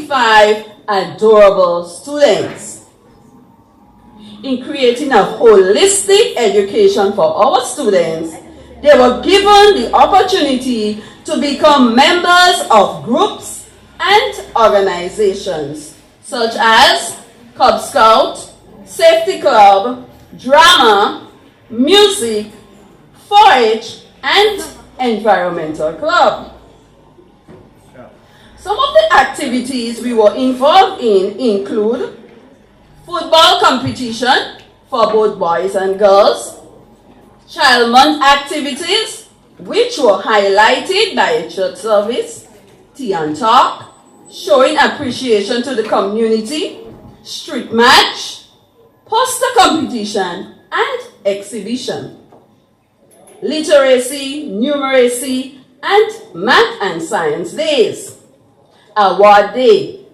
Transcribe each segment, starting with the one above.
25 adorable students. In creating a holistic education for our students, they were given the opportunity to become members of groups and organizations such as Cub Scout, Safety Club, Drama, Music, 4-H, and Environmental Club. Some of the activities we were involved in include football competition for both boys and girls, Child Month activities, which were highlighted by a church service, tea and talk, showing appreciation to the community, street match, poster competition, and exhibition, literacy, numeracy, and math and science days, award day,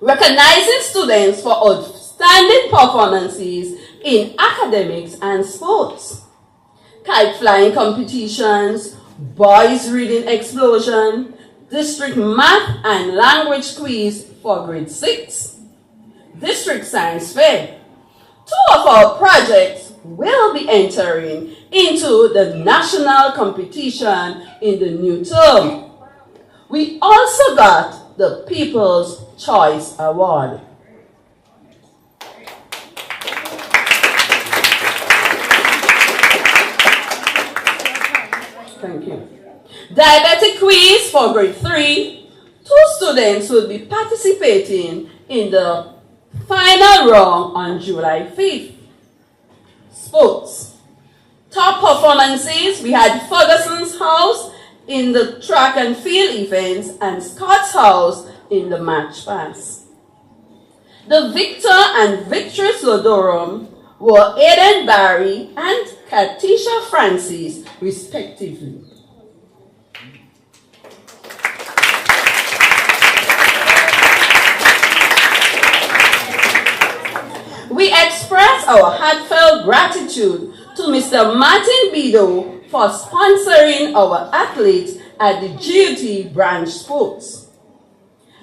recognizing students for outstanding performances in academics and sports, kite flying competitions, boys reading explosion, district math and language quiz for grade 6, district science fair. 2 of our projects will be entering into the national competition in the new term. We also got the People's Choice Award. Thank you. Diabetic quiz for grade 3. 2 students will be participating in the final round on July 5th. Sports. Top performances, we had Ferguson's house in the track and field events and Scott's house in the match pass. The victor and victress Lodorum were Aiden Barry and Katisha Francis, respectively. We express our heartfelt gratitude to Mr. Martin Bido for sponsoring our athletes at the GUT branch sports.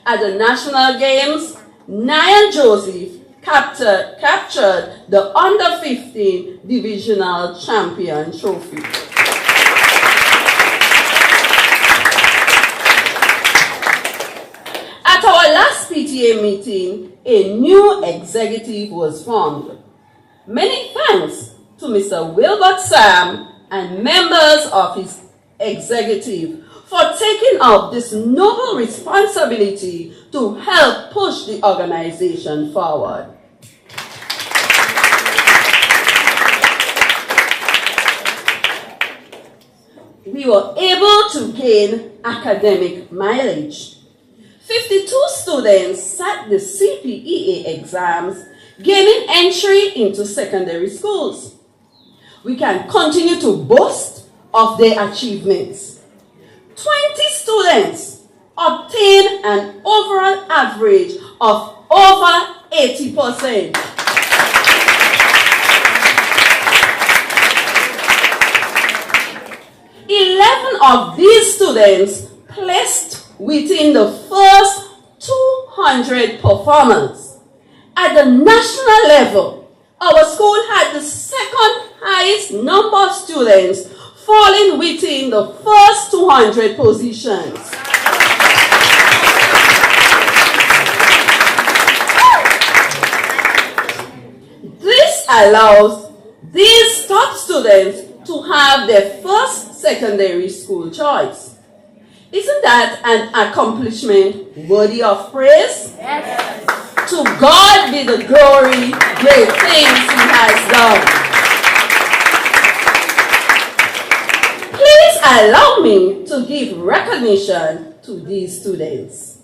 At the National Games, Nyan Joseph captured the Under-15 Divisional Champion Trophy. At our last PTA meeting, a new executive was formed. Many thanks to Mr. Wilbert Sam and members of his executive for taking up this noble responsibility to help push the organization forward. We were able to gain academic mileage. 52 students sat the CPEA exams, gaining entry into secondary schools. We can continue to boast of their achievements. 20 students obtained an overall average of over 80%. 11 of these students placed within the first 200 performers. At the national level, our school had the second highest number of students falling within the first 200 positions. This allows these top students to have their first secondary school choice. Isn't that an accomplishment worthy of praise? Yes. To God be the glory, great things He has done. Please allow me to give recognition to these students.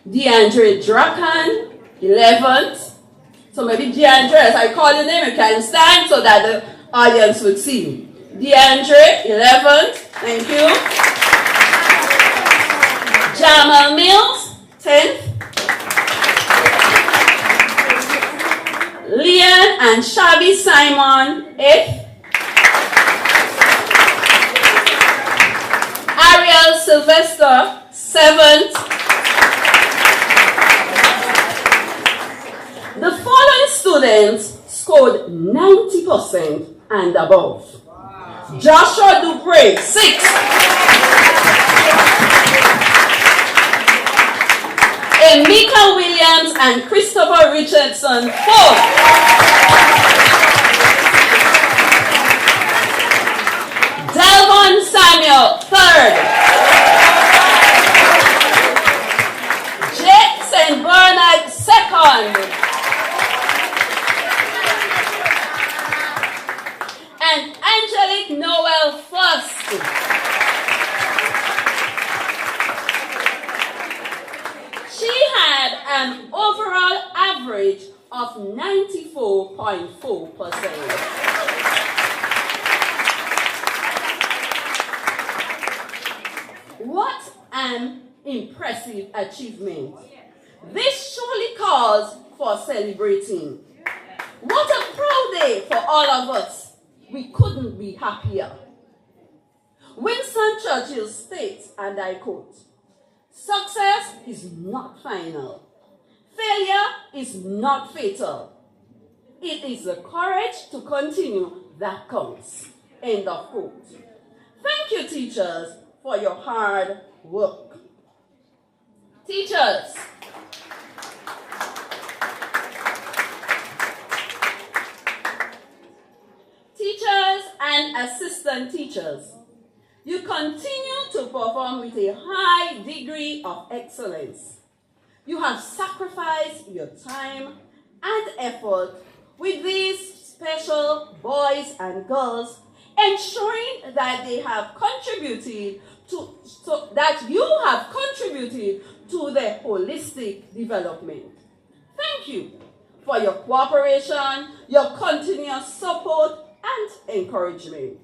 DeAndre Drakan, 11th. So maybe DeAndre, as I call your name, you can stand so that the audience would see you. DeAndre, 11th. Thank you. Jamal Mills, 10th. Leon and Shabby Simon, 8th. Ariel Sylvester, 7th. students scored 90% and above. Joshua Dupre, 6. Emeka Williams and Christopher Richardson, 4. Delvon Samuel, 3rd. Jake St. Bernard, 2nd. And Angelique Noel, 1st. She had an overall average of 94.4%. What an impressive achievement. This surely calls for celebrating. What a proud day for all of us. We couldn't be happier. Winston Churchill states, and I quote, "Success is not final. Failure is not fatal. It is the courage to continue that counts." End of quote. Thank you, teachers, for your hard work. Teachers, and assistant teachers, you continue to perform with a high degree of excellence. You have sacrificed your time and effort with these special boys and girls, ensuring that they have contributed you have contributed to their holistic development. Thank you for your cooperation, your continuous support, and encouragement.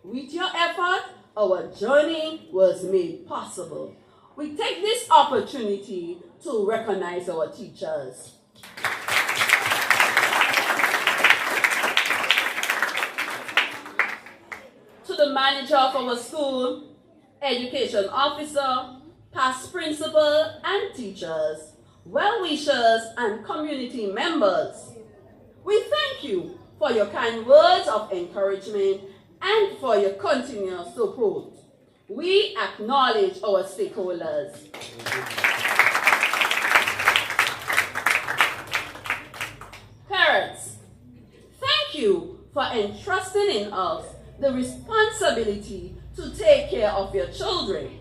With your effort, our journey was made possible. We take this opportunity to recognize our teachers. To the manager of our school, education officer, past principal and teachers, well-wishers and community members, we thank you for your kind words of encouragement and for your continuous support. We acknowledge our stakeholders. Parents, thank you for entrusting in us the responsibility to take care of your children,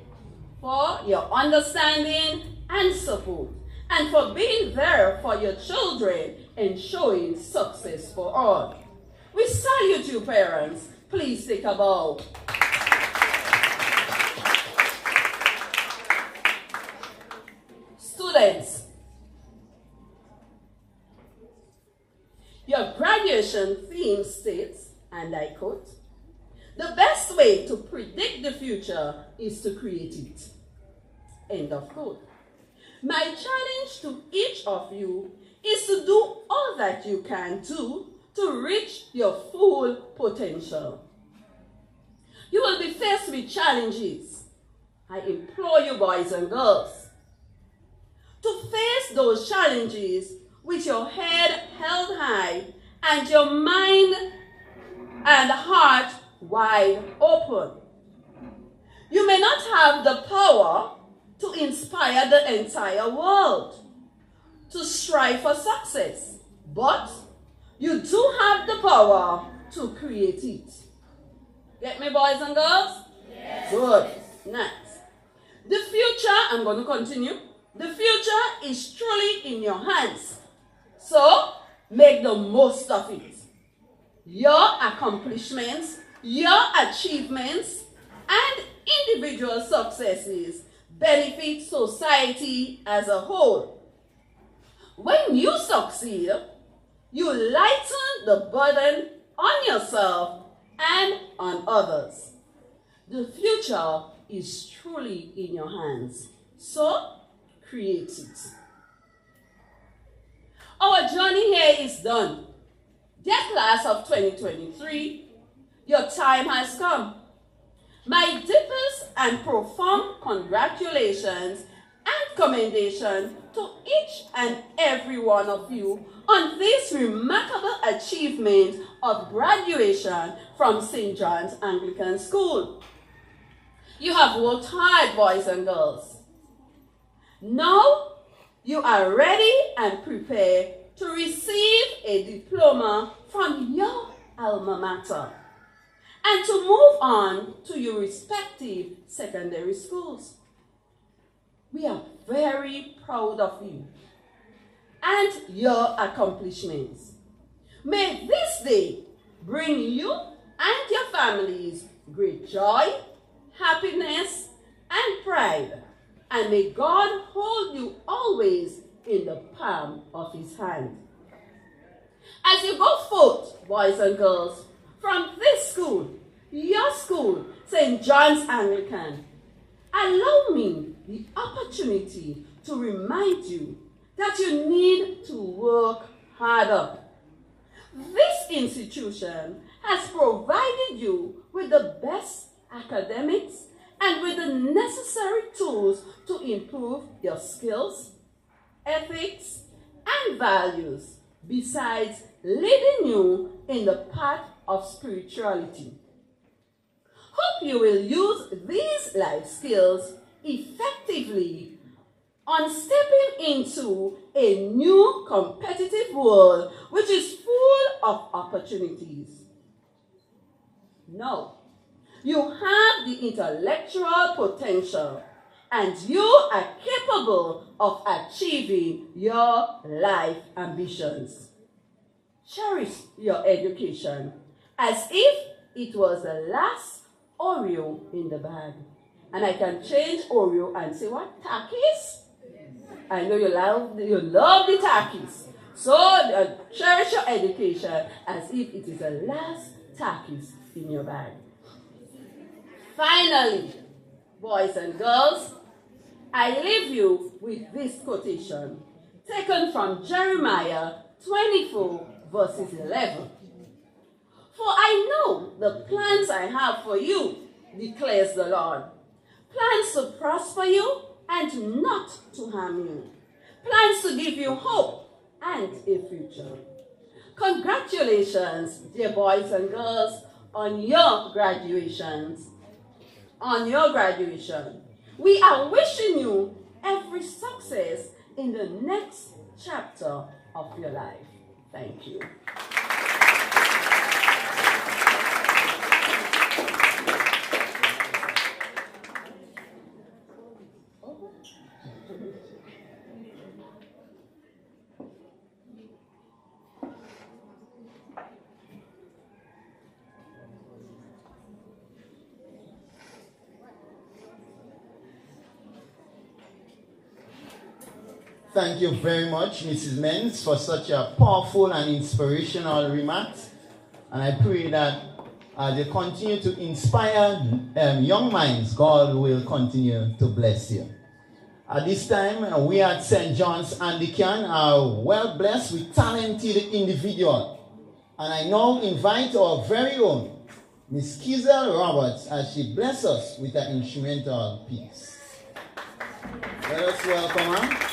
for your understanding and support, and for being there for your children and showing success for all. We salute you, parents. Please take a bow. Students, your graduation theme states, and I quote, "The best way to predict the future is to create it." End of quote. My challenge to each of you is to do all that you can do to reach your full potential. You will be faced with challenges. I implore you, boys and girls, to face those challenges with your head held high and your mind and heart wide open. You may not have the power to inspire the entire world to strive for success, but you do have the power to create it. Get me, boys and girls? Yes. Good. Next. The future, I'm going to continue. The future is truly in your hands. So, make the most of it. Your accomplishments, your achievements, and individual successes benefit society as a whole. When you succeed, you lighten the burden on yourself and on others. The future is truly in your hands, so create it. Our journey here is done. Dear class of 2023, your time has come. My deepest and profound congratulations and commendation to each and every one of you on this remarkable achievement of graduation from St. John's Anglican School. You have worked hard, boys and girls. Now you are ready and prepared to receive a diploma from your alma mater and to move on to your respective secondary schools. We are very proud of you and your accomplishments. May this day bring you and your families great joy, happiness, and pride. And may God hold you always in the palm of his hand. As you go forth, boys and girls, from this school, your school, St. John's Anglican, allow me the opportunity to remind you that you need to work harder. This institution has provided you with the best academics and with the necessary tools to improve your skills, ethics, and values, besides leading you in the path of spirituality. Hope you will use these life skills effectively on stepping into a new competitive world which is full of opportunities. No. You have the intellectual potential and you are capable of achieving your life ambitions. Cherish your education as if it was the last Oreo in the bag. And I can change Oreo and say, what, Takis? I know you love the Takis. So cherish your education as if it is the last Takis in your bag. Finally, boys and girls, I leave you with this quotation taken from Jeremiah 24 verses 11. For I know the plans I have for you, declares the Lord. Plans to prosper you and not to harm you. Plans to give you hope and a future. Congratulations, dear boys and girls, on your graduations. On your graduation. We are wishing you every success in the next chapter of your life. Thank you. Thank you very much, Mrs. Menz, for such a powerful and inspirational remarks. And I pray that as you continue to inspire young minds, God will continue to bless you. At this time, we at St. John's Anglican are well blessed with talented individuals. And I now invite our very own, Miss Kizel Roberts, as she blesses us with an instrumental piece. Let us welcome her.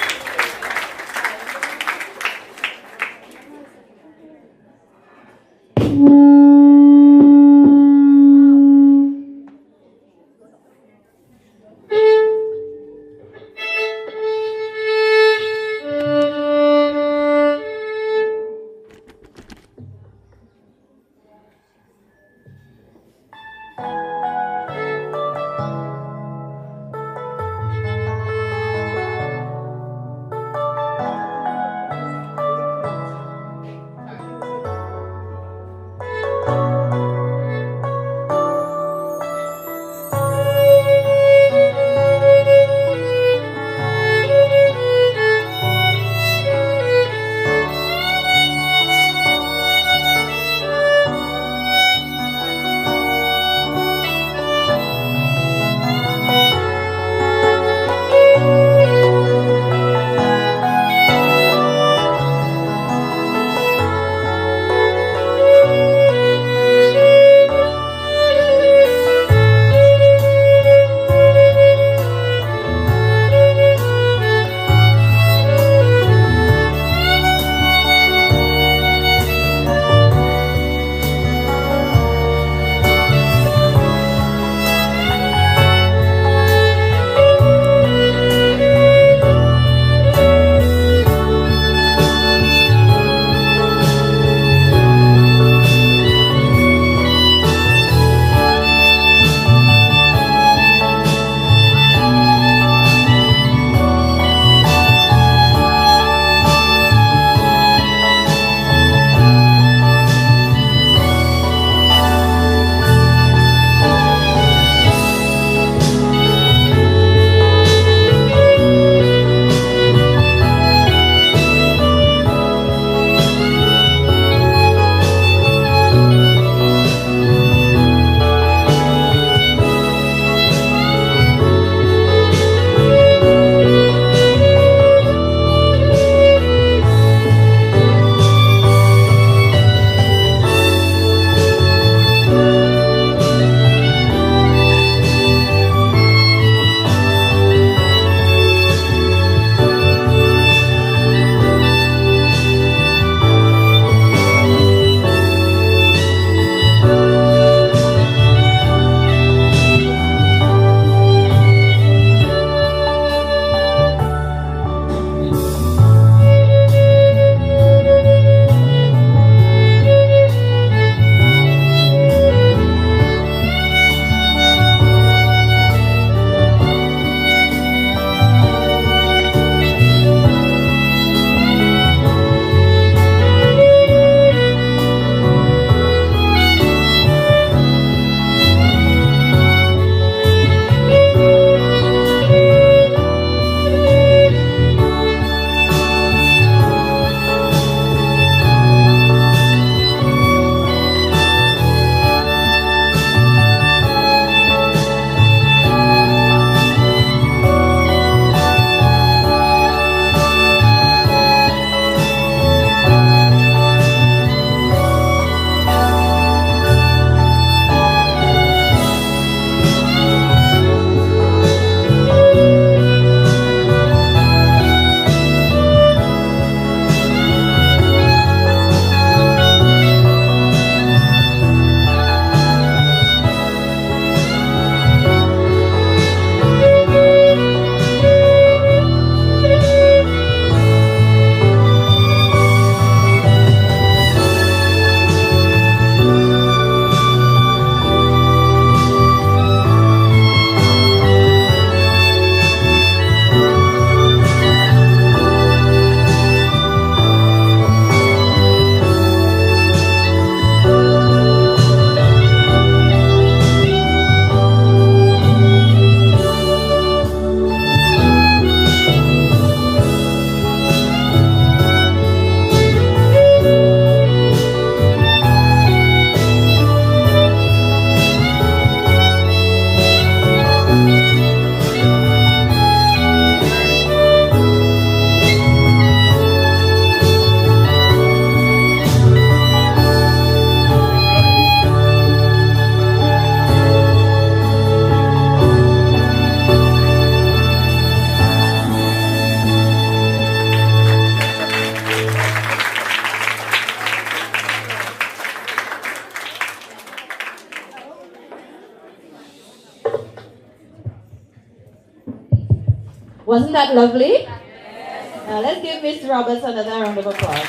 Wasn't that lovely? Now let's give Miss Roberts another round of applause.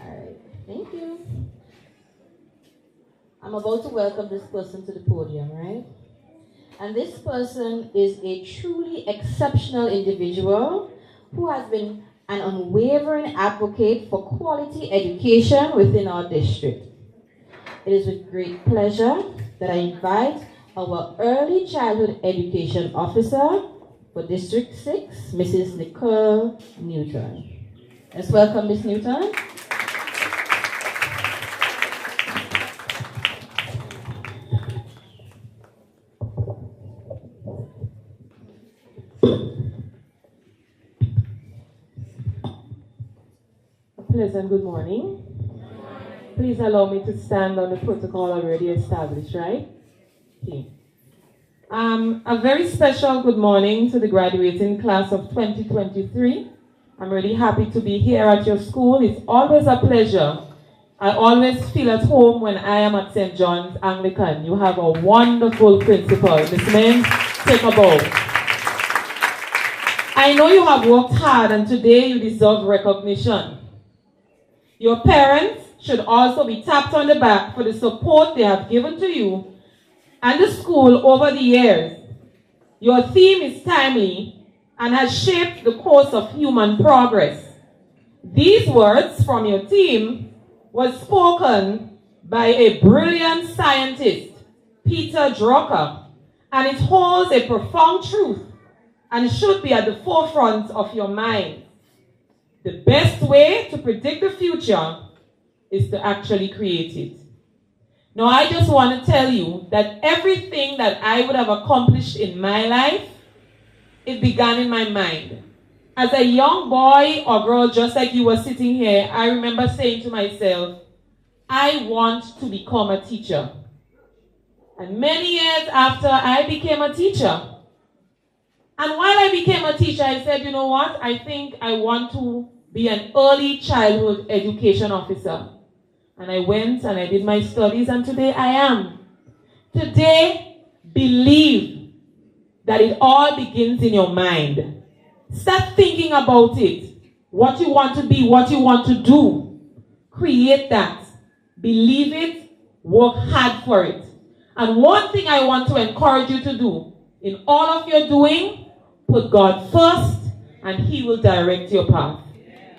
Alright, thank you. I'm about to welcome this person to the podium, right? And this person is a truly exceptional individual who has been an unwavering advocate for quality education within our district. It is with great pleasure that I invite our Early Childhood Education Officer for District 6, Mrs. Nicole Newton. Let's welcome Ms. Newton. Pleasant good morning. Please allow me to stand on the protocol already established, right? Okay. A very special good morning to the graduating class of 2023. I'm really happy to be here at your school. It's always a pleasure. I always feel at home when I am at St. John's Anglican. You have a wonderful principal. Ms. Mens, take a bow. I know you have worked hard and today you deserve recognition. Your parents should also be tapped on the back for the support they have given to you and the school over the years. Your theme is timely and has shaped the course of human progress. These words from your team were spoken by a brilliant scientist, Peter Drucker, and it holds a profound truth and should be at the forefront of your mind. The best way to predict the future is to actually create it. Now, I just want to tell you that everything that I would have accomplished in my life, it began in my mind. As a young boy or girl, just like you were sitting here, I remember saying to myself, I want to become a teacher. And many years after, I became a teacher. And while I became a teacher, I said, you know what? I think I want to be an early childhood education officer. And I went and I did my studies, and today I am. Today, believe that it all begins in your mind. Start thinking about it. What you want to be, what you want to do. Create that. Believe it. Work hard for it. And one thing I want to encourage you to do, in all of your doing, put God first, and He will direct your path.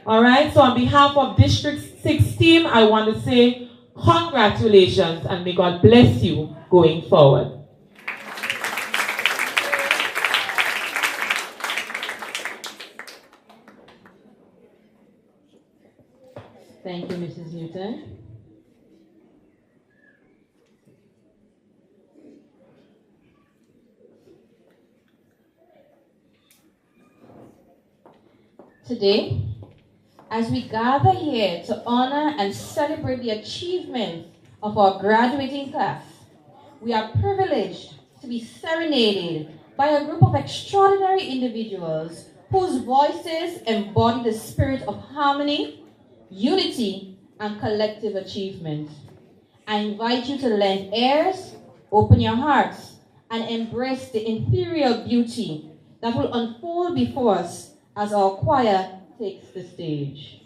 All right, so on behalf of District 6 team, I want to say congratulations and may God bless you going forward. Thank you, Mrs. Newton. Today, as we gather here to honor and celebrate the achievements of our graduating class, we are privileged to be serenaded by a group of extraordinary individuals whose voices embody the spirit of harmony, unity, and collective achievement. I invite you to lend ears, open your hearts, and embrace the ethereal beauty that will unfold before us as our choir takes the stage.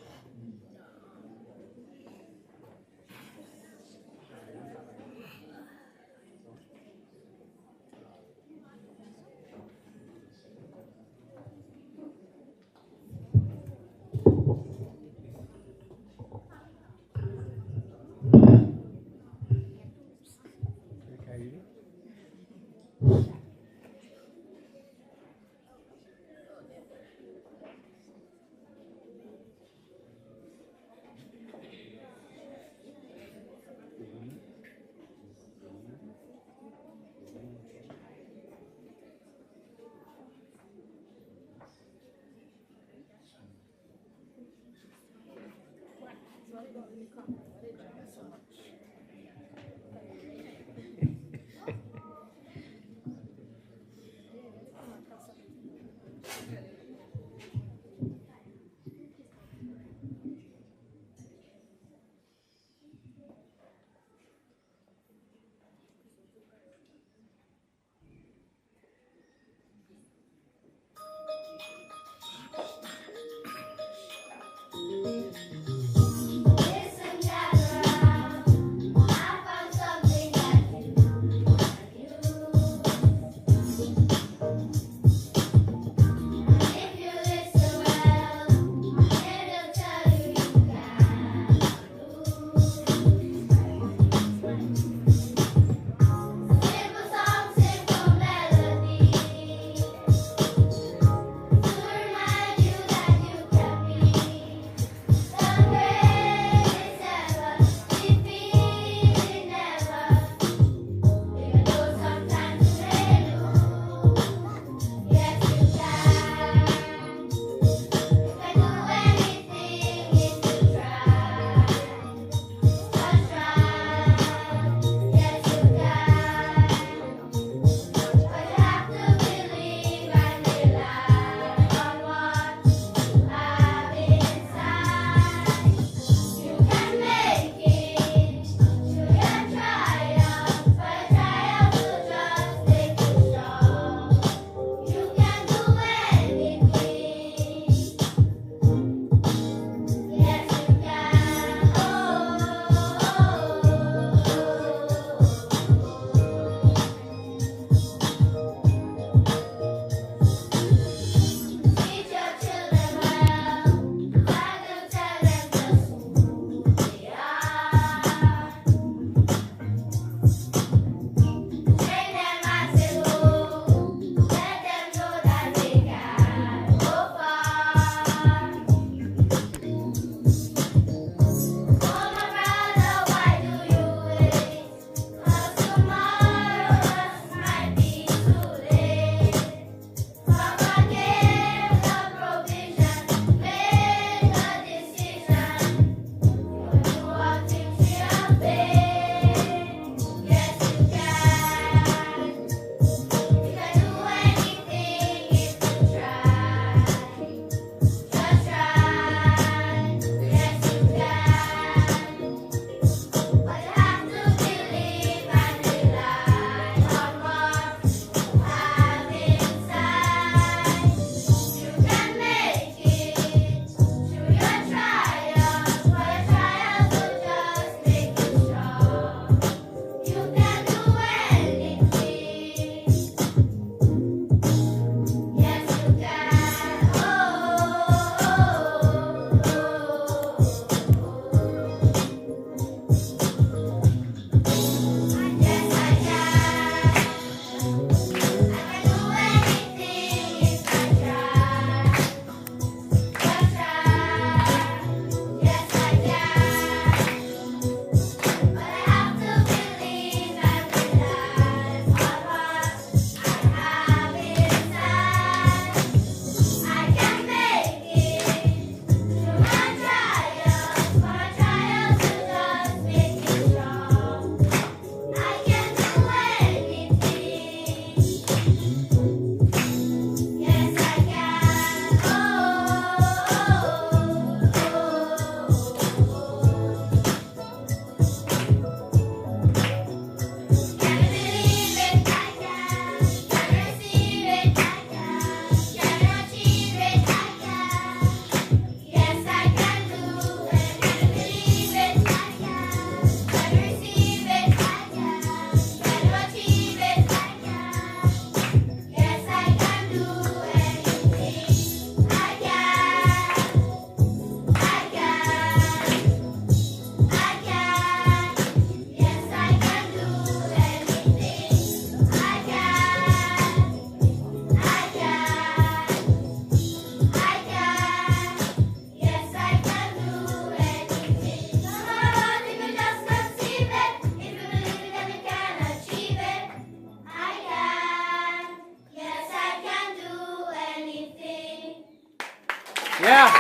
Yeah.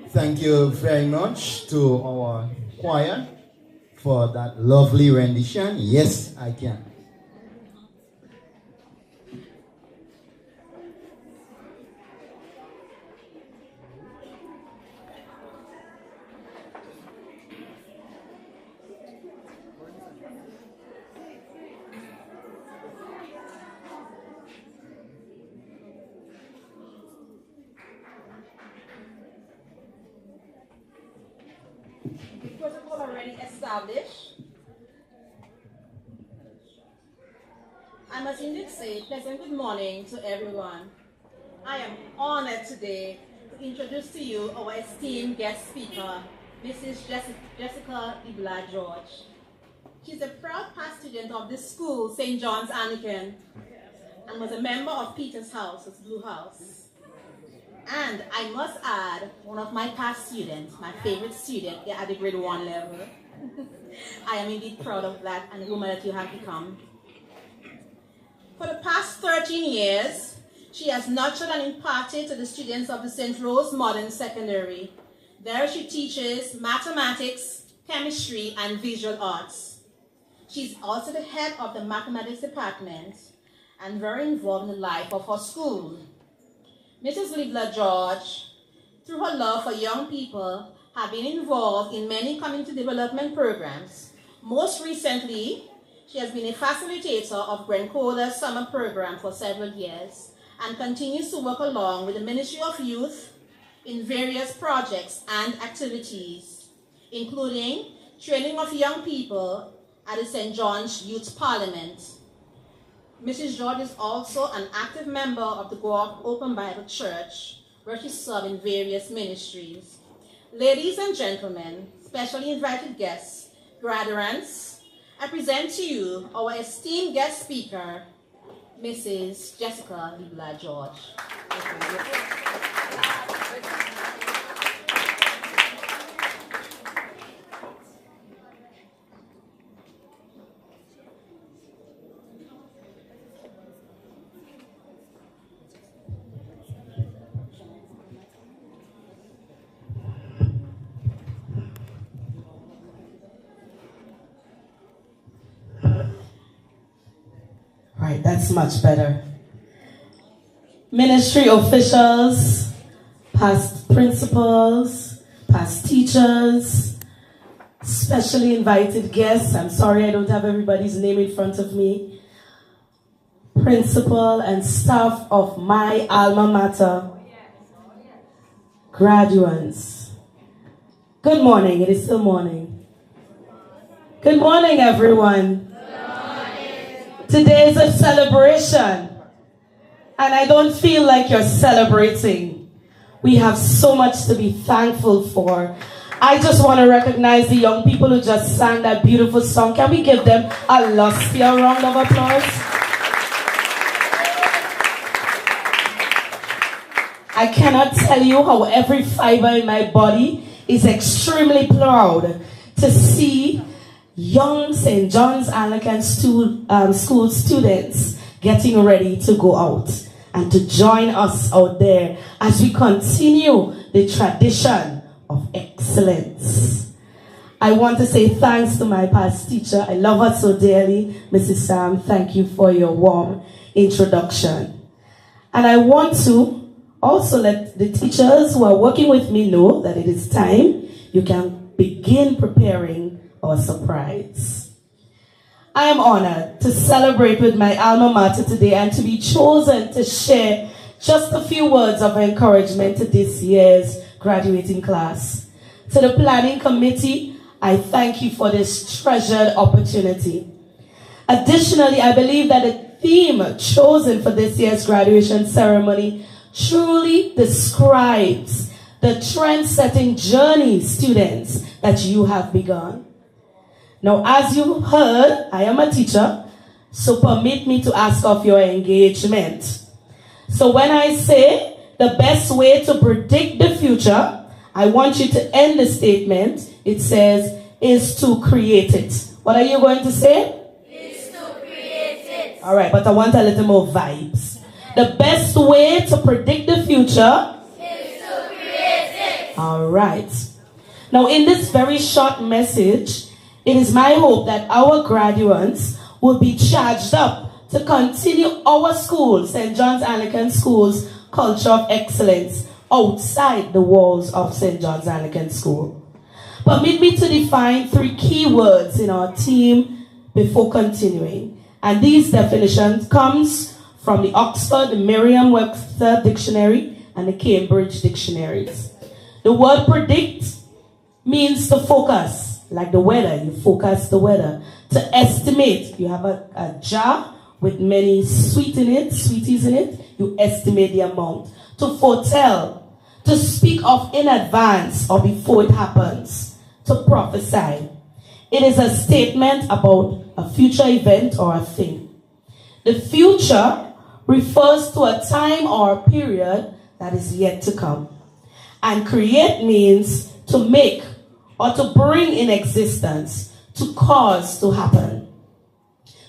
Thank you very much to our choir for that lovely rendition. Yes, I can. Protocol already established. I must indeed say pleasant good morning to everyone. I am honored today to introduce to you our esteemed guest speaker, Mrs. Jessica Ibla George. She's a proud past student of this school, St. John's Anglican, and was a member of Peter's House, his Blue House. And I must add, one of my past students, my favorite student at the grade 1 level. I am indeed proud of that and the woman that you have become. For the past 13 years, she has nurtured and imparted to the students of the St. Rose Modern Secondary. There she teaches mathematics, chemistry, and visual arts. She's also the head of the mathematics department and very involved in the life of her school. Mrs. Libla George, through her love for young people, have been involved in many community development programs. Most recently, she has been a facilitator of Grencoda's summer program for several years and continues to work along with the Ministry of Youth in various projects and activities, including training of young people at the St. John's Youth Parliament. Mrs. George is also an active member of the Guelph Open Bible Church, where she serves in various ministries. Ladies and gentlemen, specially invited guests, graduates, I present to you our esteemed guest speaker, Mrs. Jessica Libla George. Right, that's much better. Ministry officials, past principals, past teachers, specially invited guests. I'm sorry I don't have everybody's name in front of me. Principal and staff of my alma mater. Graduates. Good morning. It is still morning. Good morning, everyone. Today is a celebration, and I don't feel like you're celebrating. We have so much to be thankful for. I just want to recognize the young people who just sang that beautiful song. Can we give them a lustier round of applause? I cannot tell you how every fiber in my body is extremely proud to see young St. John's Anglican school students getting ready to go out and to join us out there as we continue the tradition of excellence. I want to say thanks to my past teacher. I love her so dearly. Mrs. Sam, thank you for your warm introduction. And I want to also let the teachers who are working with me know that it is time. You can begin preparing our surprise. I am honored to celebrate with my alma mater today and to be chosen to share just a few words of encouragement to this year's graduating class. To the planning committee, I thank you for this treasured opportunity. Additionally, I believe that the theme chosen for this year's graduation ceremony truly describes the trend-setting journey, students, that you have begun. Now, as you heard, I am a teacher, So permit me to ask of your engagement. So when I say the best way to predict the future, I want you to end the statement. It says, is to create it. What are you going to say? Is to create it. All right, but I want a little more vibes. The best way to predict the future Is to create it. All right. Now, in this very short message, it is my hope that our graduates will be charged up to continue our school, St. John's Anglican School's culture of excellence outside the walls of St. John's Anglican School. Permit me to define 3 key words in our team before continuing. And these definitions comes from the Oxford, the Merriam-Webster Dictionary, and the Cambridge dictionaries. The word predict means to focus, like the weather, you focus the weather. To estimate, you have a jar with many sweeties in it, you estimate the amount. To foretell, to speak of in advance or before it happens. To prophesy. It is a statement about a future event or a thing. The future refers to a time or a period that is yet to come. And create means to make or to bring in existence, to cause to happen.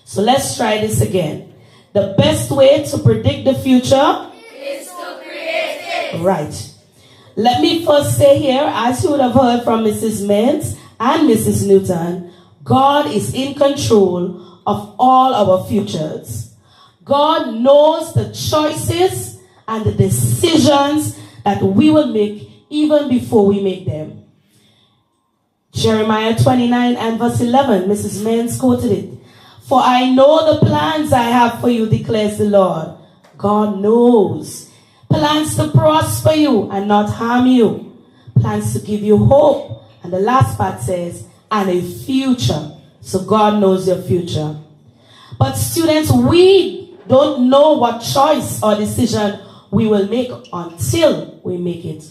So let's try this again. The best way to predict the future Is to create it. right. Let me first say here, as you would have heard from Mrs. Mintz and Mrs. Newton, God is in control of all our futures. God knows the choices and the decisions that we will make even before we make them. Jeremiah 29 and verse 11, Mrs. Mintz quoted it. For I know the plans I have for you, declares the Lord. God knows. Plans to prosper you and not harm you. Plans to give you hope. And the last part says, and a future. So God knows your future. But students, we don't know what choice or decision we will make until we make it.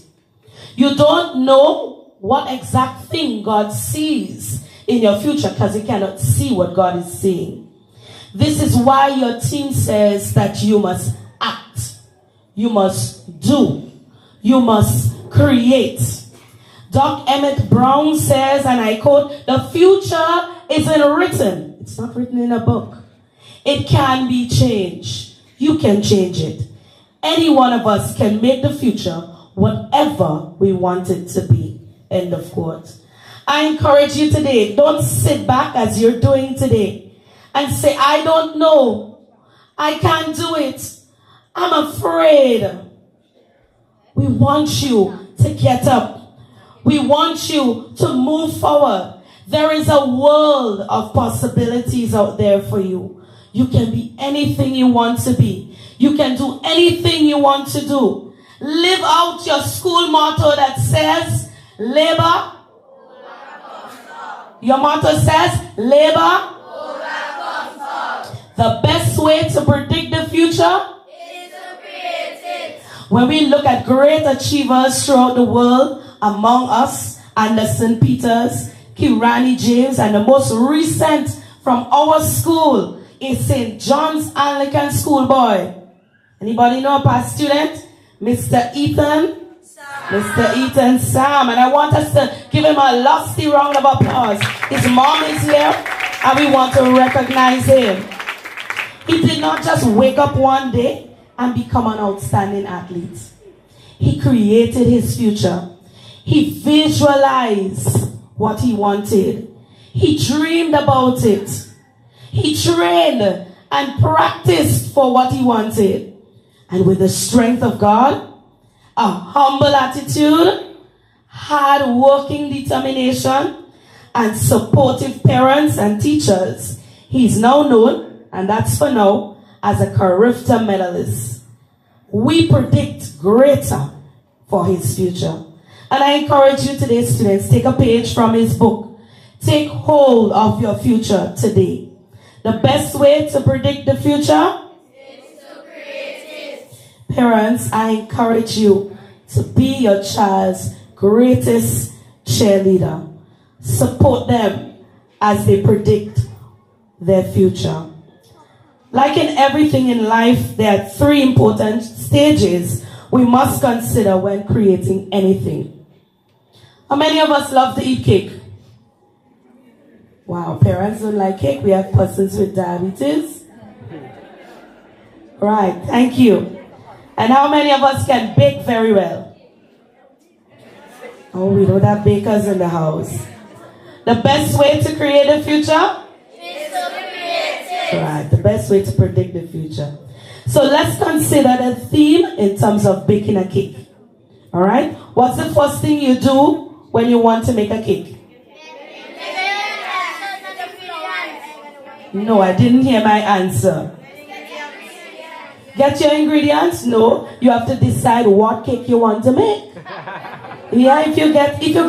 You don't know what exact thing God sees in your future because you cannot see what God is seeing. This is why your team says that you must act. You must do. You must create. Doc Emmett Brown says, and I quote, the future isn't written. It's not written in a book. It can be changed. You can change it. Any one of us can make the future whatever we want it to be. End of quote. I encourage you today, don't sit back as you're doing today and say, I don't know. I can't do it. I'm afraid. We want you to get up. We want you to move forward. There is a world of possibilities out there for you. You can be anything you want to be. You can do anything you want to do. Live out your school motto that says, labor. Your motto says, labor. The best way to predict the future Is to create it. when we look at great achievers throughout the world, among us, Anderson Peters, Kirani James, and the most recent from our school is St. John's Anglican School boy. Anybody know a past student? Mr. Ethan? Mr. Ethan Sam. And I want us to give him a lusty round of applause. His mom is here, and we want to recognize him. He did not just wake up one day and become an outstanding athlete. He created his future. He visualized what he wanted. He dreamed about it. He trained and practiced for what he wanted. And with the strength of God, a humble attitude, hard-working determination, and supportive parents and teachers, he is now known, and that's for now, as a Carifta medalist. We predict greater for his future. And I encourage you today, students, take a page from his book. Take hold of your future today. The best way to predict the future Is to create it. Parents, I encourage you to be your child's greatest cheerleader. Support them as they predict their future. Like in everything in life, there are 3 important stages we must consider when creating anything. How many of us love to eat cake? Wow, parents don't like cake. We have persons with diabetes. Right, thank you. And how many of us can bake very well? Oh, we don't have bakers in the house. The best way to create a future? Is to create it. Right, the best way to predict the future. So let's consider the theme in terms of baking a cake. All right? What's the first thing you do when you want to make a cake? No, I didn't hear my answer. Get your ingredients? No, you have to decide what cake you want to make. Yeah, if you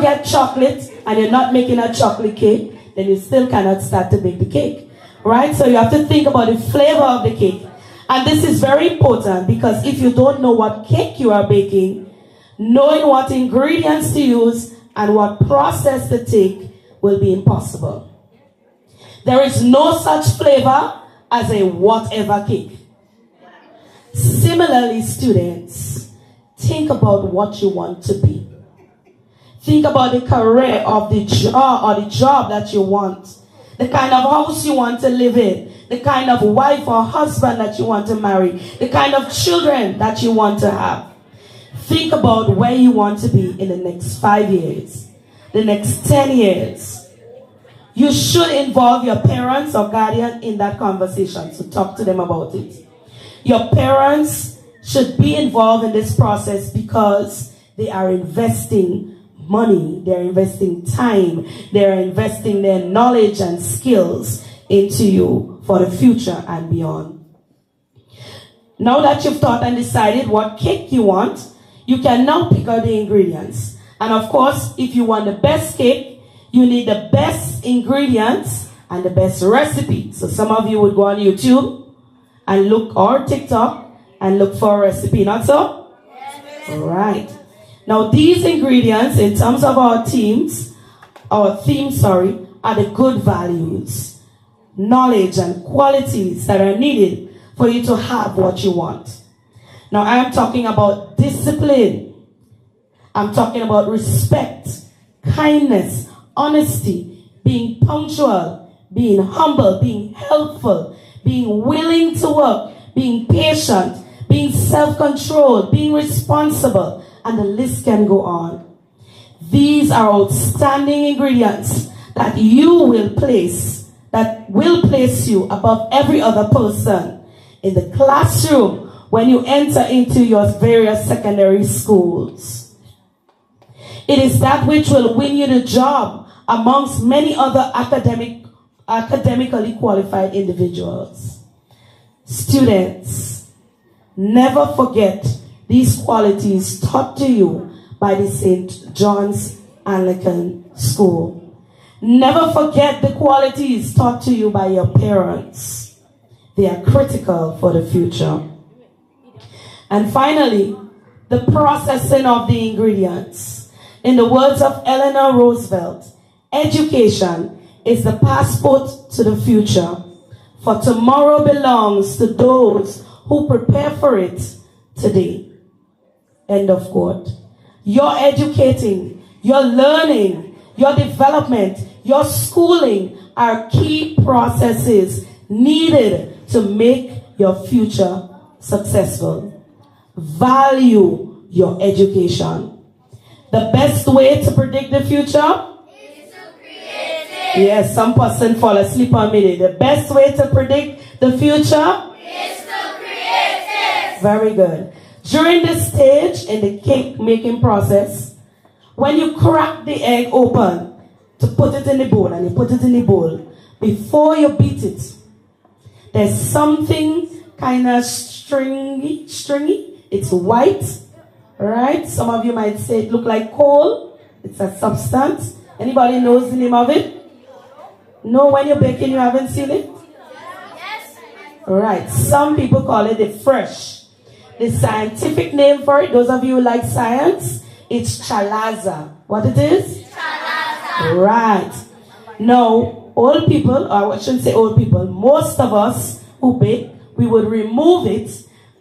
get chocolate and you're not making a chocolate cake, then you still cannot start to bake the cake. Right? So you have to think about the flavor of the cake. And this is very important because if you don't know what cake you are baking, knowing what ingredients to use and what process to take will be impossible. There is no such flavor as a whatever cake. Similarly, students, think about what you want to be. Think about the career of the job that you want. The kind of house you want to live in. The kind of wife or husband that you want to marry. The kind of children that you want to have. Think about where you want to be in the next 5 years. The next 10 years. You should involve your parents or guardian in that conversation. So talk to them about it. Your parents should be involved in this process because they are investing money, they're investing time, they're investing their knowledge and skills into you for the future and beyond. Now that you've thought and decided what cake you want, you can now pick out the ingredients. And of course, if you want the best cake, you need the best ingredients and the best recipe. So some of you would go on YouTube and look, or TikTok, and look for a recipe, not so? Yes. All right. Now these ingredients, in terms of our theme, are the good values, knowledge, and qualities that are needed for you to have what you want. Now I am talking about discipline. I'm talking about respect, kindness, honesty, being punctual, being humble, being helpful, being willing to work, being patient, being self-controlled, being responsible, and the list can go on. These are outstanding ingredients that will place you above every other person in the classroom when you enter into your various secondary schools. It is that which will win you the job amongst many other academically qualified individuals. Students, never forget these qualities taught to you by the St. John's Anglican School. Never forget the qualities taught to you by your parents. They are critical for the future. And finally, the processing of the ingredients. In the words of Eleanor Roosevelt, education is the passport to the future, for tomorrow belongs to those who prepare for it today. End of quote. Your educating, your learning, your development, your schooling are key processes needed to make your future successful. Value your education. The best way to predict the future? Is to create it. Yes, some person fall asleep on me. The best way to predict the future? Is to create it. Very good. During this stage in the cake making process, when you crack the egg open to put it in the bowl, and you put it in the bowl, before you beat it, there's something kind of stringy. It's white, right? Some of you might say it look like coal. It's a substance. Anybody knows the name of it? No, when you're baking, you haven't seen it? Yes. Right. Some people call it the fresh. The scientific name for it, those of you who like science, it's chalaza. What it is? Chalaza. Right. Now, old people, or I shouldn't say old people, most of us who bake we would remove it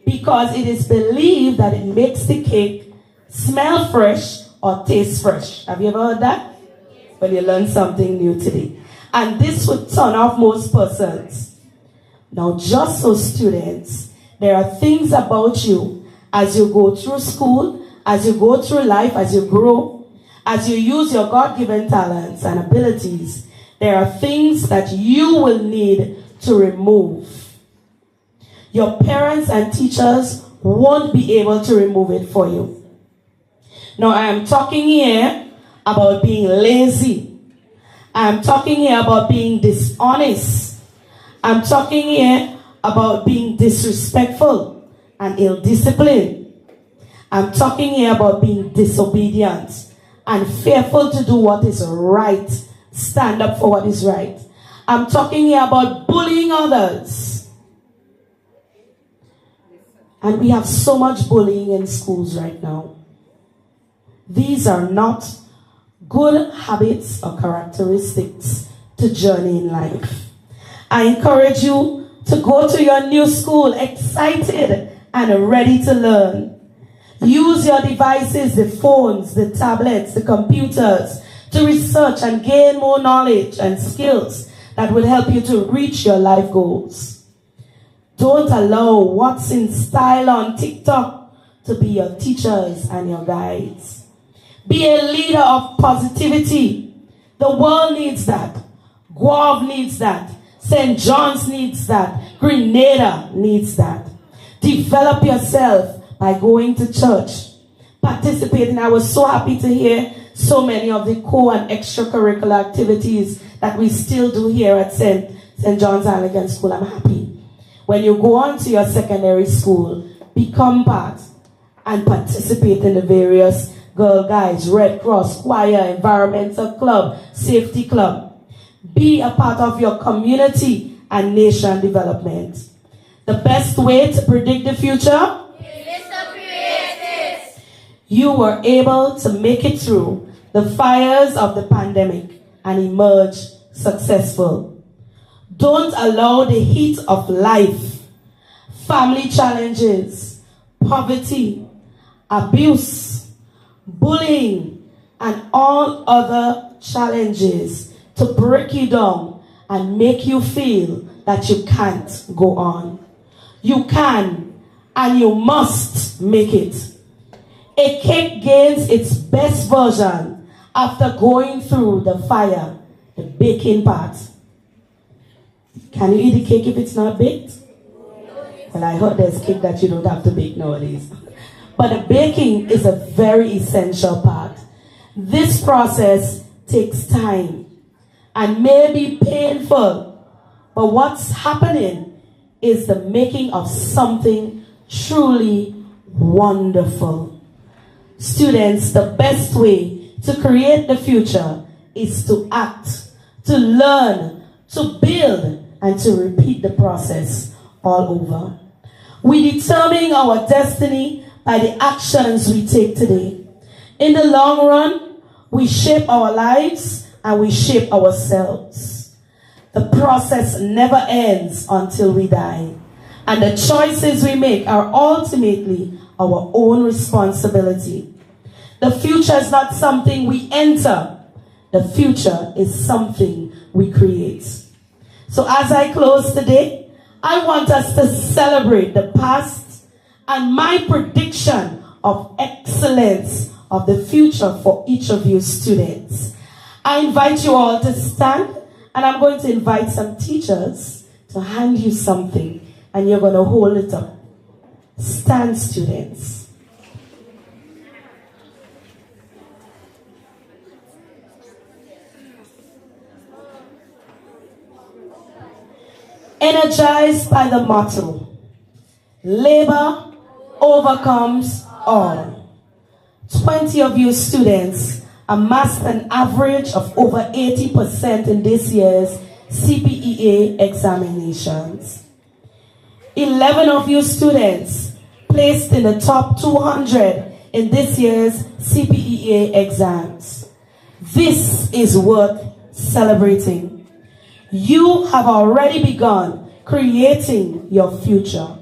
because it is believed that it makes the cake smell fresh or taste fresh. Have you ever heard that? Well, you learned something new today. And this would turn off most persons. Now, just so students, there are things about you as you go through school, as you go through life, as you grow, as you use your God-given talents and abilities, there are things that you will need to remove. Your parents and teachers won't be able to remove it for you. Now, I am talking here about being lazy. I am talking here about being dishonest. I'm talking here about being disrespectful and ill-disciplined. I'm talking here about being disobedient and fearful to do what is right, stand up for what is right. I'm talking here about bullying others. And we have so much bullying in schools right now. These are not good habits or characteristics to journey in life. I encourage you to go to your new school excited and ready to learn. Use your devices, the phones, the tablets, the computers, to research and gain more knowledge and skills that will help you to reach your life goals. Don't allow what's in style on TikTok to be your teachers and your guides. Be a leader of positivity. The world needs that. Guave needs that. St. John's needs that. Grenada needs that. Develop yourself by going to church, participating. I was so happy to hear so many of the core and extracurricular activities that we still do here at St. John's Anglican School. I'm happy. When you go on to your secondary school, become part and participate in the various Girl Guides, Red Cross, choir, environmental club, safety club. Be a part of your community and nation development. The best way to predict the future? You were able to make it through the fires of the pandemic and emerge successful. Don't allow the heat of life, family challenges, poverty, abuse, bullying, and all other challenges to break you down and make you feel that you can't go on. You can and you must make it. A cake gains its best version after going through the fire, the baking part. Can you eat the cake if it's not baked? Well, I heard there's cake that you don't have to bake nowadays. But the baking is a very essential part. This process takes time and may be painful, but what's happening is the making of something truly wonderful. Students, the best way to create the future is to act, to learn, to build, and to repeat the process all over. We determine our destiny by the actions we take today. In the long run, we shape our lives and we shape ourselves. The process never ends until we die. And the choices we make are ultimately our own responsibility. The future is not something we enter. The future is something we create. So as I close today, I want us to celebrate the past and my prediction of excellence of the future for each of you students. I invite you all to stand, and I'm going to invite some teachers to hand you something, and you're going to hold it up. Stand, students. Energized by the motto, labor overcomes all. 20 of you students amassed an average of over 80% in this year's CPEA examinations. 11 of you students placed in the top 200 in this year's CPEA exams. This is worth celebrating. You have already begun creating your future.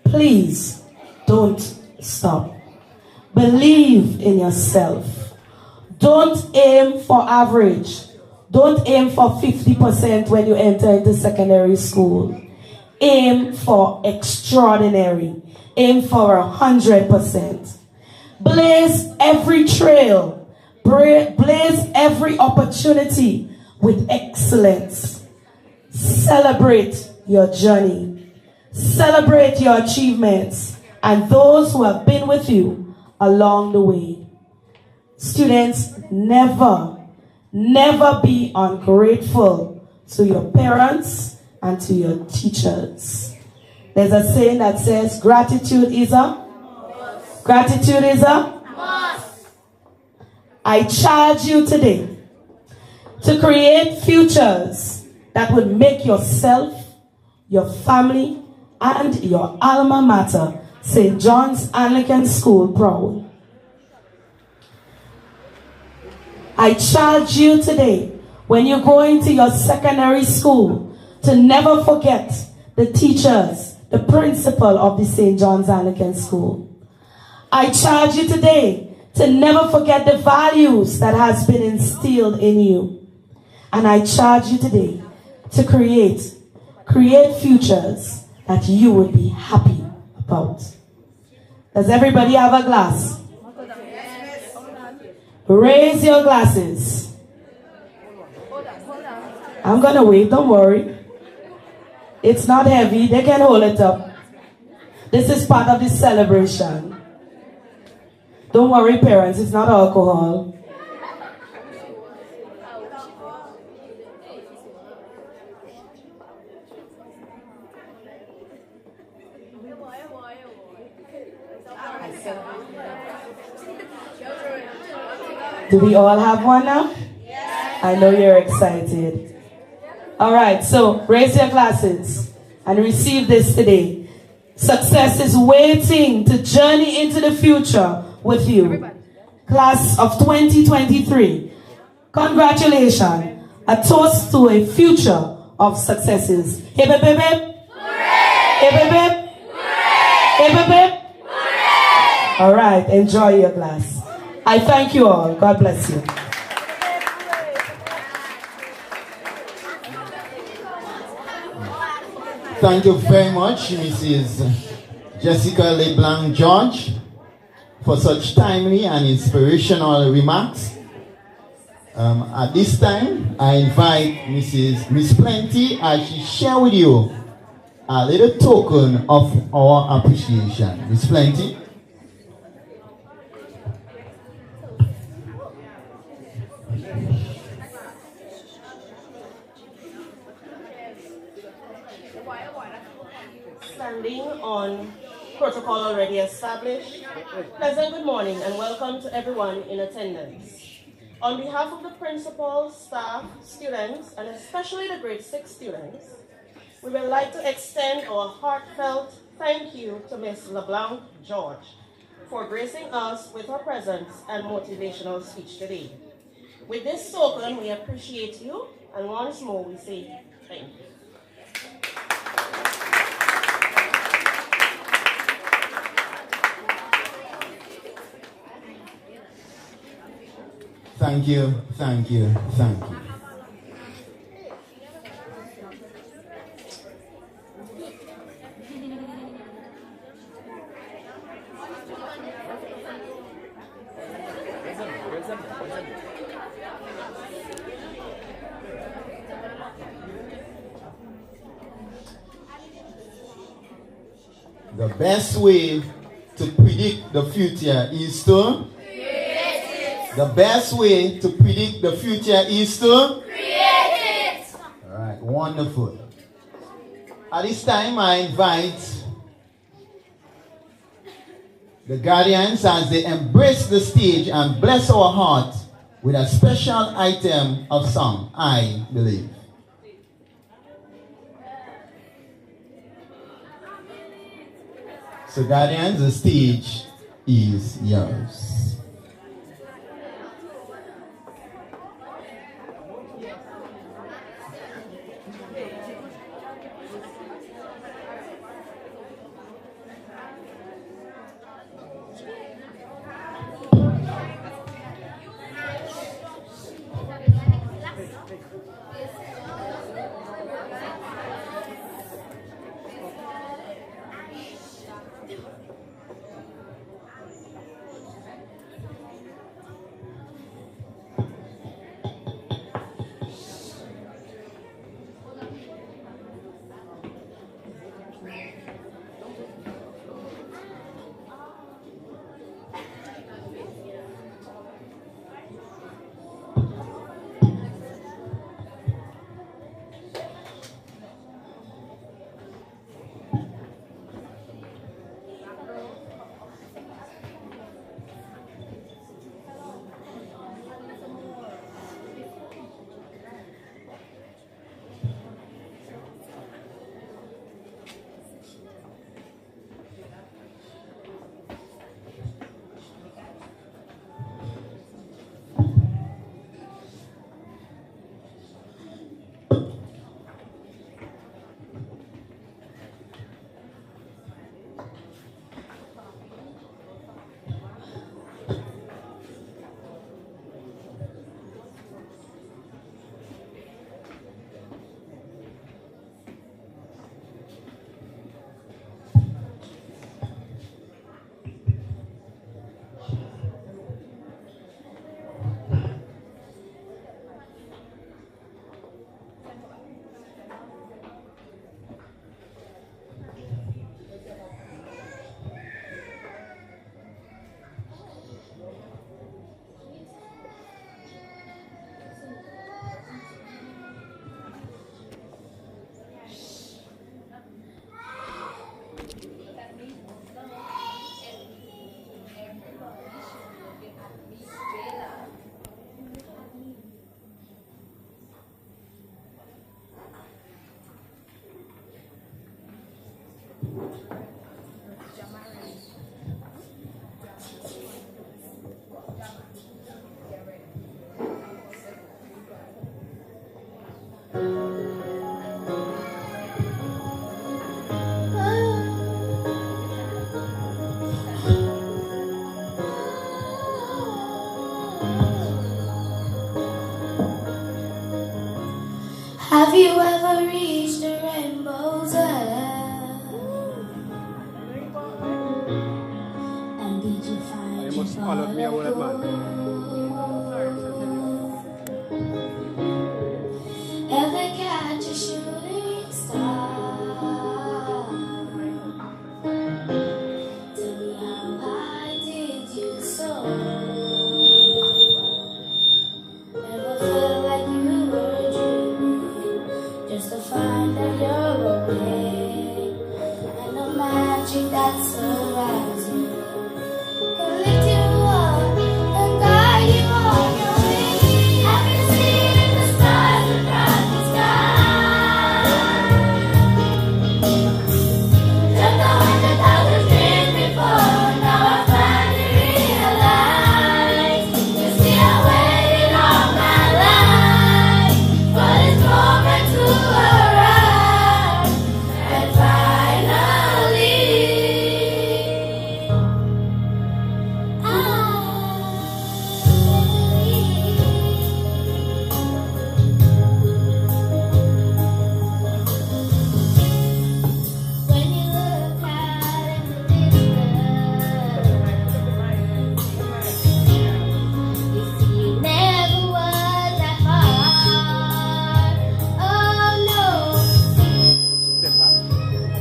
Please don't stop. Believe in yourself. Don't aim for average. Don't aim for 50% when you enter into secondary school. Aim for extraordinary. Aim for 100%. Blaze every trail. Blaze every opportunity with excellence. Celebrate your journey. Celebrate your achievements and those who have been with you along the way. Students, never be ungrateful to your parents and to your teachers. There's a saying that says gratitude is a Must. I charge you today to create futures that would make yourself, your family, and your alma mater, St. John's Anglican School, proud. I charge you today, when you go into your secondary school, to never forget the teachers, the principal of the St. John's Anglican School. I charge you today to never forget the values that has been instilled in you. And I charge you today to create futures that you would be happy about. Does everybody have a glass? Raise your glasses. I'm gonna wait, don't worry. It's not heavy, they can hold it up. This is part of the celebration. Don't worry, parents, it's not alcohol. Do we all have one now? Yes. I know you're excited. All right, so raise your glasses and receive this today. Success is waiting to journey into the future with you. Class of 2023, congratulations. A toast to a future of successes. Hip hip hip hip. Hooray! Hip hip hip. Hooray! Hip hip hip. Hooray! All right, enjoy your class. I thank you all. God bless you. Thank you very much, Mrs. Jessica LeBlanc George, for such timely and inspirational remarks. At this time, I invite Miss Plenty as she share with you a little token of our appreciation. Miss Plenty. Standing on protocol already established, pleasant good morning and welcome to everyone in attendance. On behalf of the principal, staff, students, and especially the grade 6 students, we would like to extend our heartfelt thank you to Ms. LeBlanc George for gracing us with her presence and motivational speech today. With this token, we appreciate you, and once more we say thank you. Thank you, thank you, thank you. The best way to predict the future is to create it. The best way to predict the future is to create it. All right, wonderful. At this time, I invite the guardians as they embrace the stage and bless our heart with a special item of song, I Believe. So guardians, the stage is yours. followed me about that man. Ever catch a shooting star? Tell me how high did you soar? Never felt like you were dreaming, just to find that you're awake, and the magic that surrounds you can lift you up and guide you on your way. Have you seen the stars across the sky? Jumped 100,000 dreams before, now I finally realize. You see, I waited all my life for this moment to arrive, and finally when you look out in the distance, you see it never was that hard. Oh no,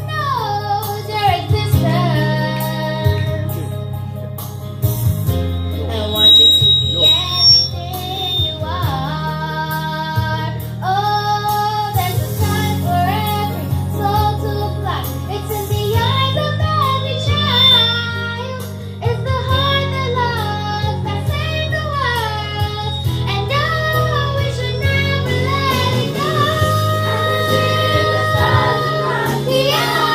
knows your existence. I want you to be everything you are. Oh, there's a time for every soul to fly. It's in the eyes of every child. It's the heart that loves that saves the world. And no, we should never let it go. The stars across the yeah.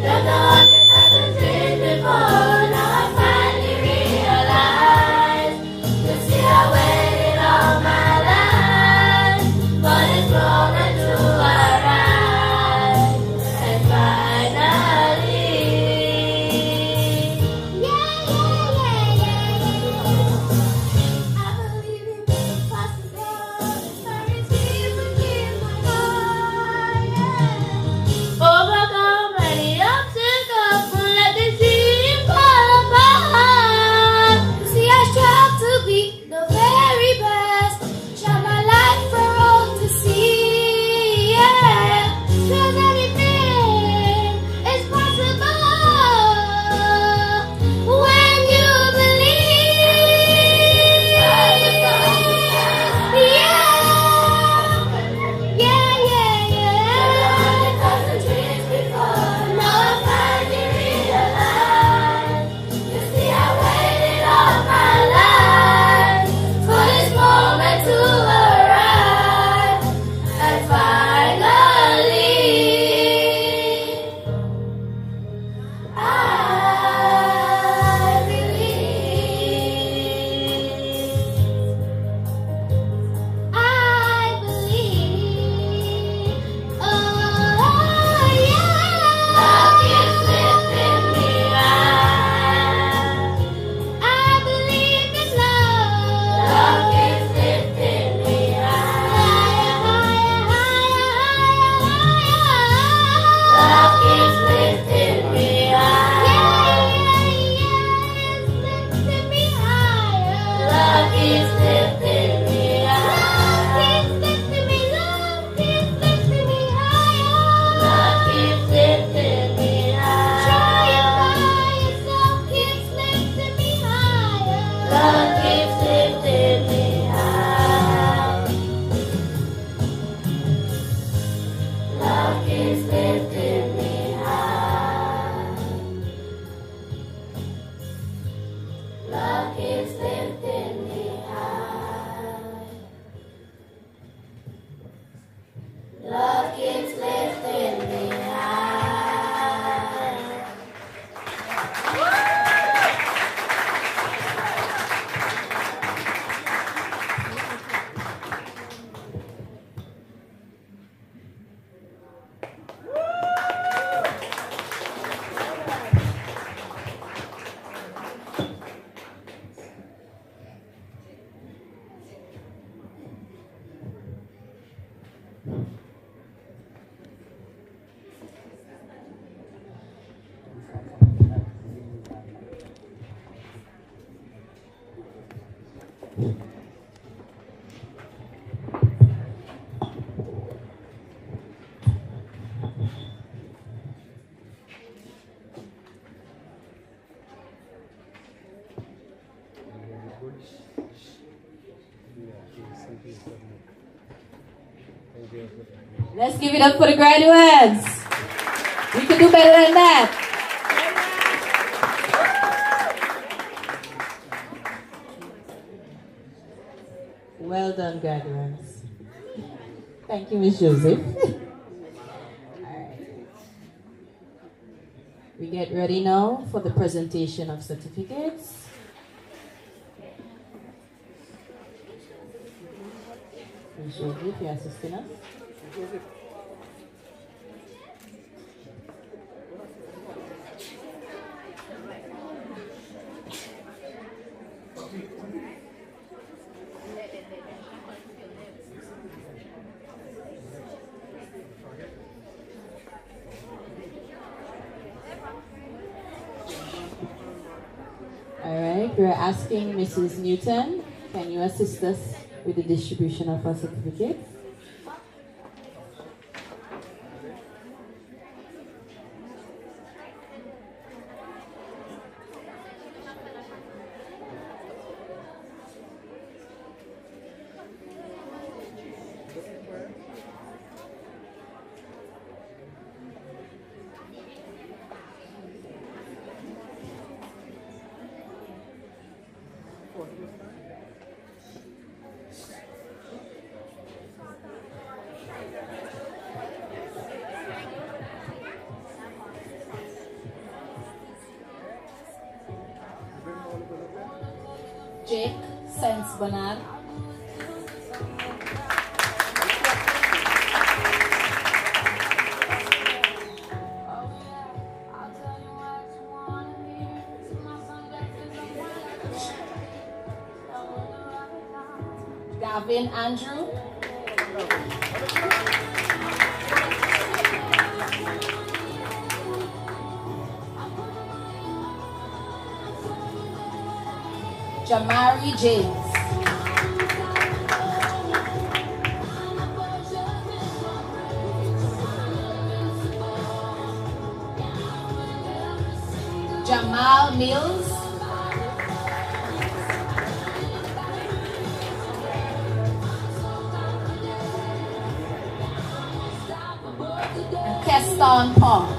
Jumped 100,000 dreams before, now I finally realize. You see, I waited all my life for this moment to arrive, and finally, I believe in the impossible. Courage is within my heart. Overcome any obstacles, won't let this dream fall apart. See, I strive to be the very best, shine my light for all to see. Yeah, 'cause anything is possible when you believe. Yeah. Dreams before, now I finally realize. You see, I waited all my life for this moment to arrive, and finally, I believe. Oh, yeah. Love is lifting me high. I believe in love. Love is lifting me higher, higher, higher, higher. Love is lifting me higher. It's lifting me higher. Love is lifting me higher. Love keeps lifting me. Love keeps lifting me higher. Love keeps lifting me higher. Trying by yourself keeps lifting me higher. Love keeps lifting me higher. Love keeps lifting me high. Love keeps lifting me high. Love keeps lifting me high. Let's give it up for the graduates. We can do better than that. Well done, graduates. Thank you, Miss Joseph. We get ready now for the presentation of certificates. Ms. Joseph, you're assisting us. Alright, we're asking Mrs. Newton, can you assist us with the distribution of our certificates? Jake Sense Bernard. Gavin Andrew. Jamari James. Jamal Mills. Keston Paul.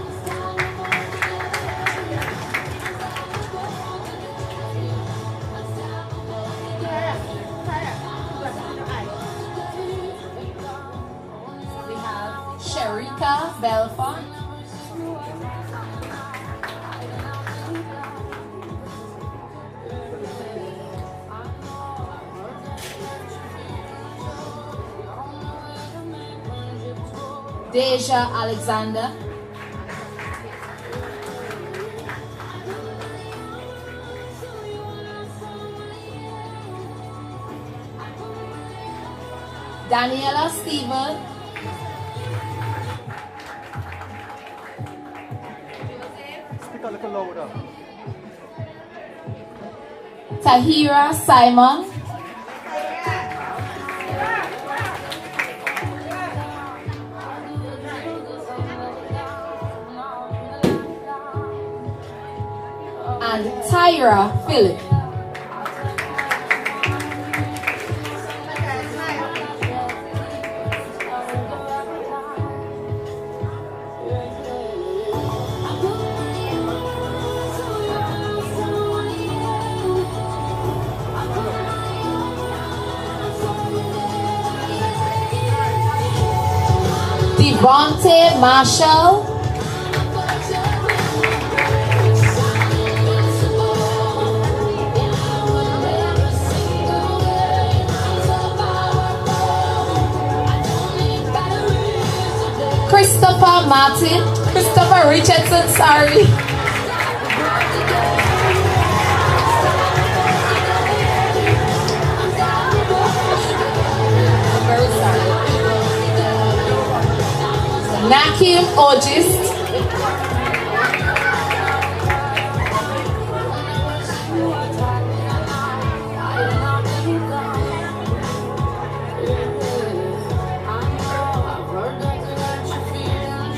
Sherika Belfont. Deja Alexander. Daniela Steven. Speak a little louder. Tahira Simon. And Tyra Phillip. Devontae Marshall. Christopher Martin. Christopher Richardson, sorry. I'm very sorry. Nakim Ogist.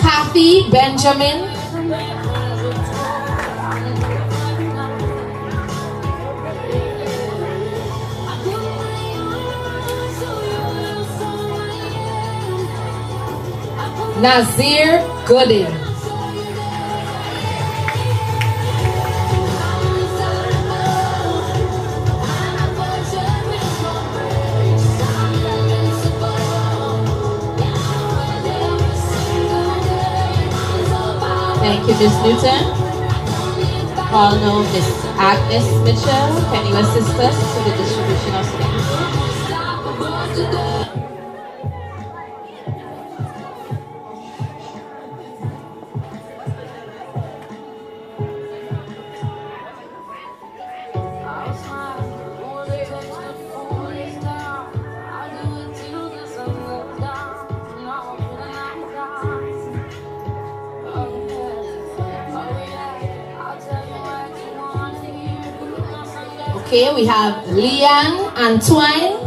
Kathy Benjamin. Nazir Gooding. Thank you, Ms. Newton. Call now Ms. Agnes Mitchell. Can you assist us with the distribution of signatures? Okay, we have Liang Antoine.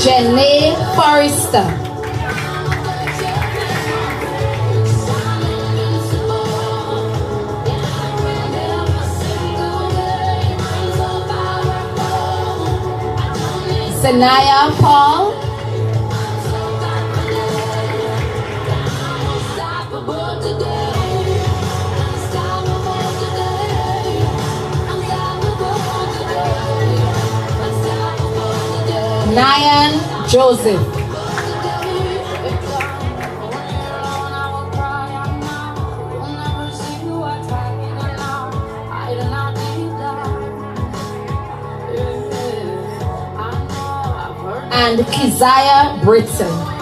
Jenny Forrester. Sanaya Paul. Nyan Joseph. And Keziah Britton.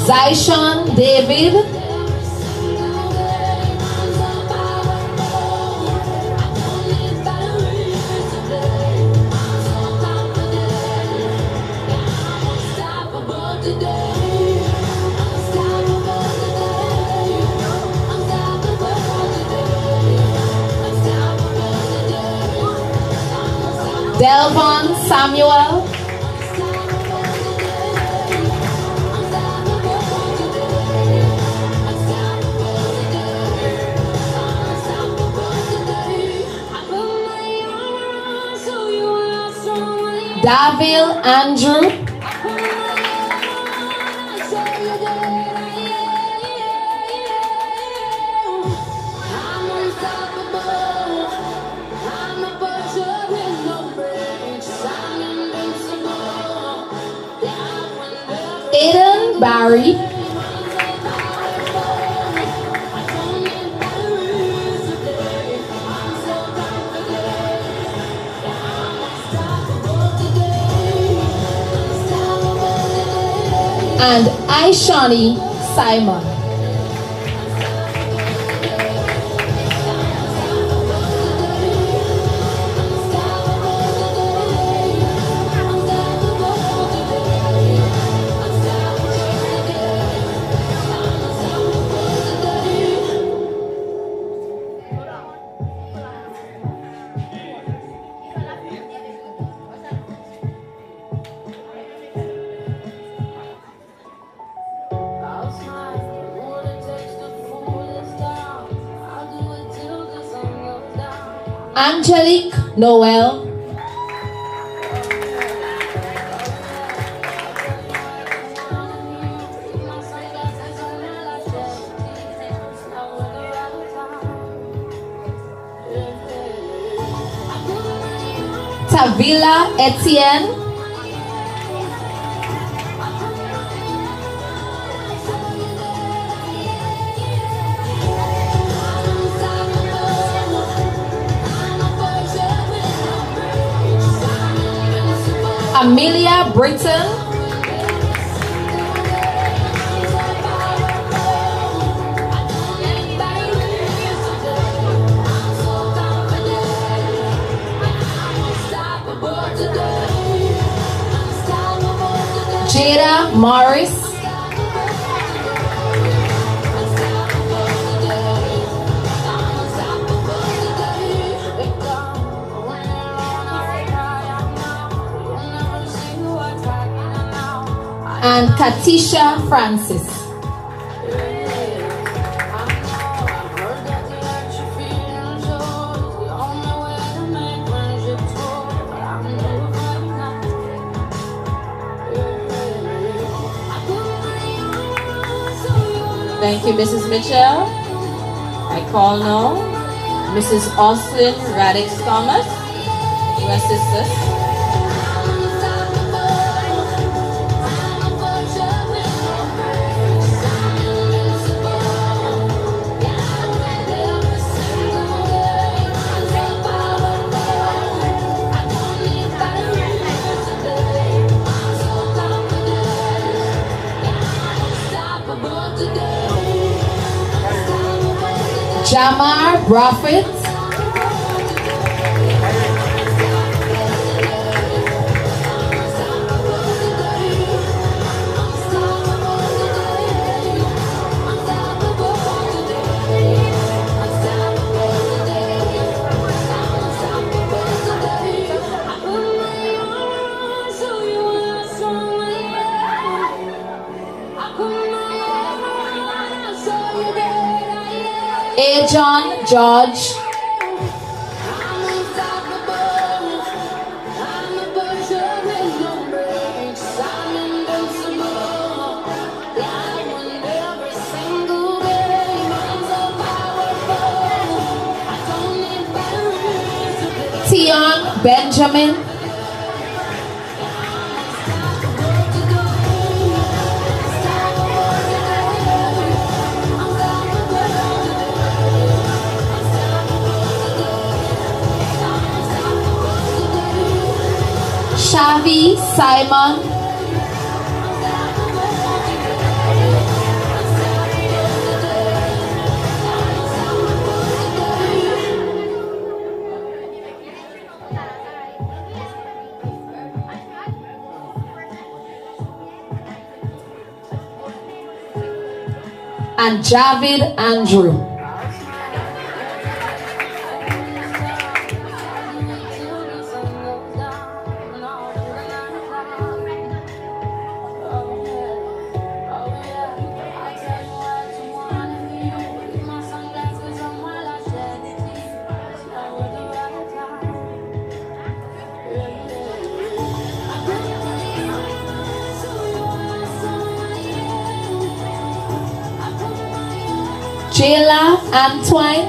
Zaishon David. Delvon Samuel. Davil Andrew. Aiden Barry. And Aishani Simon. Angelique Noel. Tavila Etienne. Amelia Britton. Jada Morris. And Katisha Francis. Thank you, Mrs. Mitchell. I call now Mrs. Austin Radix Thomas. You assist us. Jamar Prophet. A. John George. Tion Benjamin. Shavi Simon. And Javid Andrew. Jayla Antoine.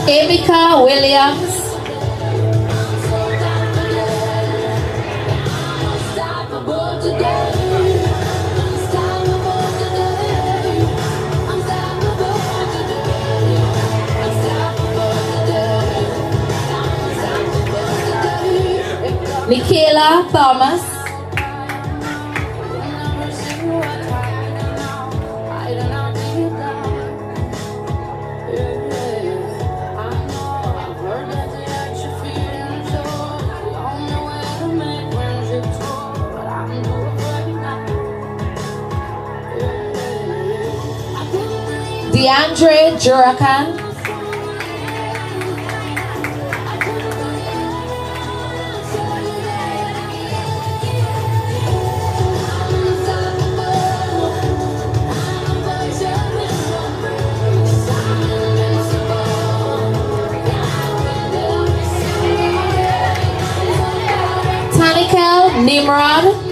Emika Williams. Michaela Thomas. DeAndre Jurakan. Tanikel Nimrod.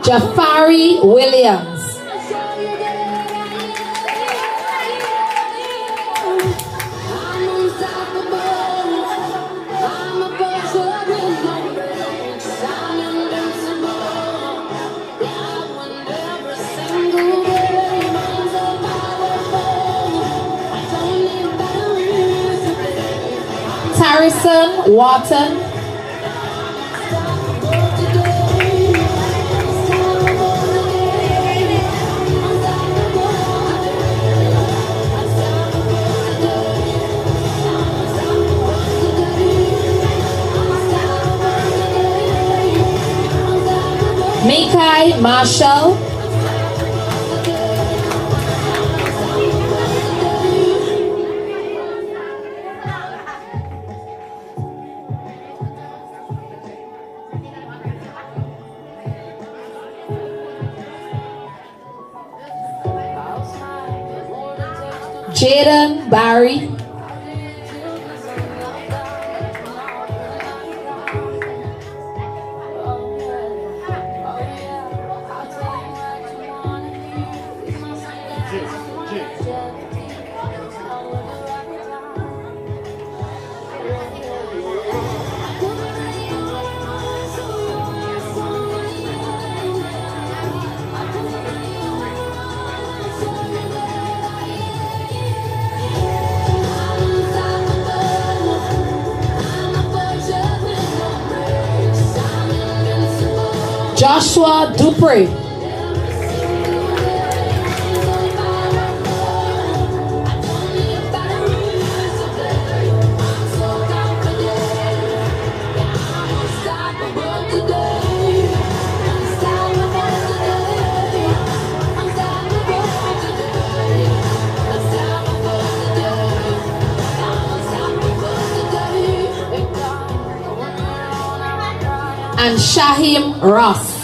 Jafari Williams. Harrison Wharton. Mikai Marshall. Jaden Barry. Joshua Dupree. And Shahim Ross.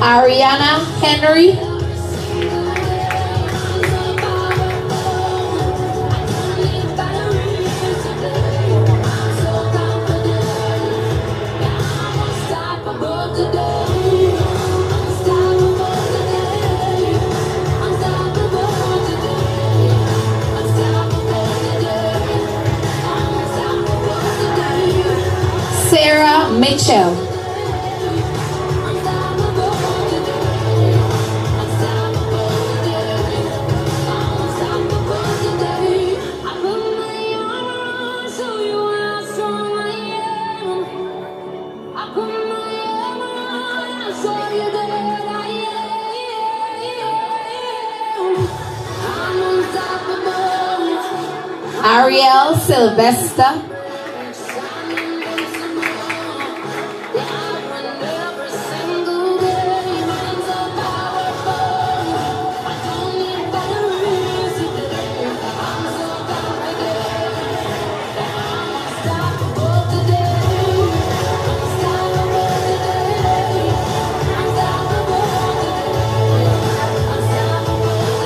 Ariana Henry. Sarah Mitchell. Ariel Sylvester.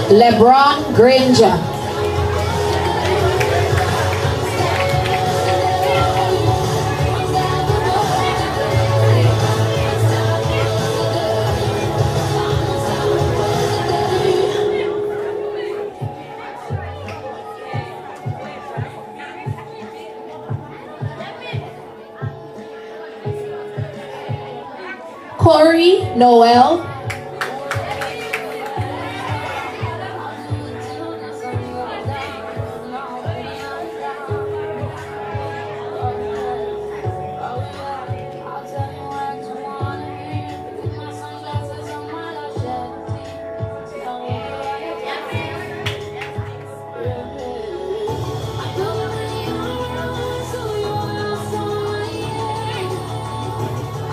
LeBron Granger. Corey Noel.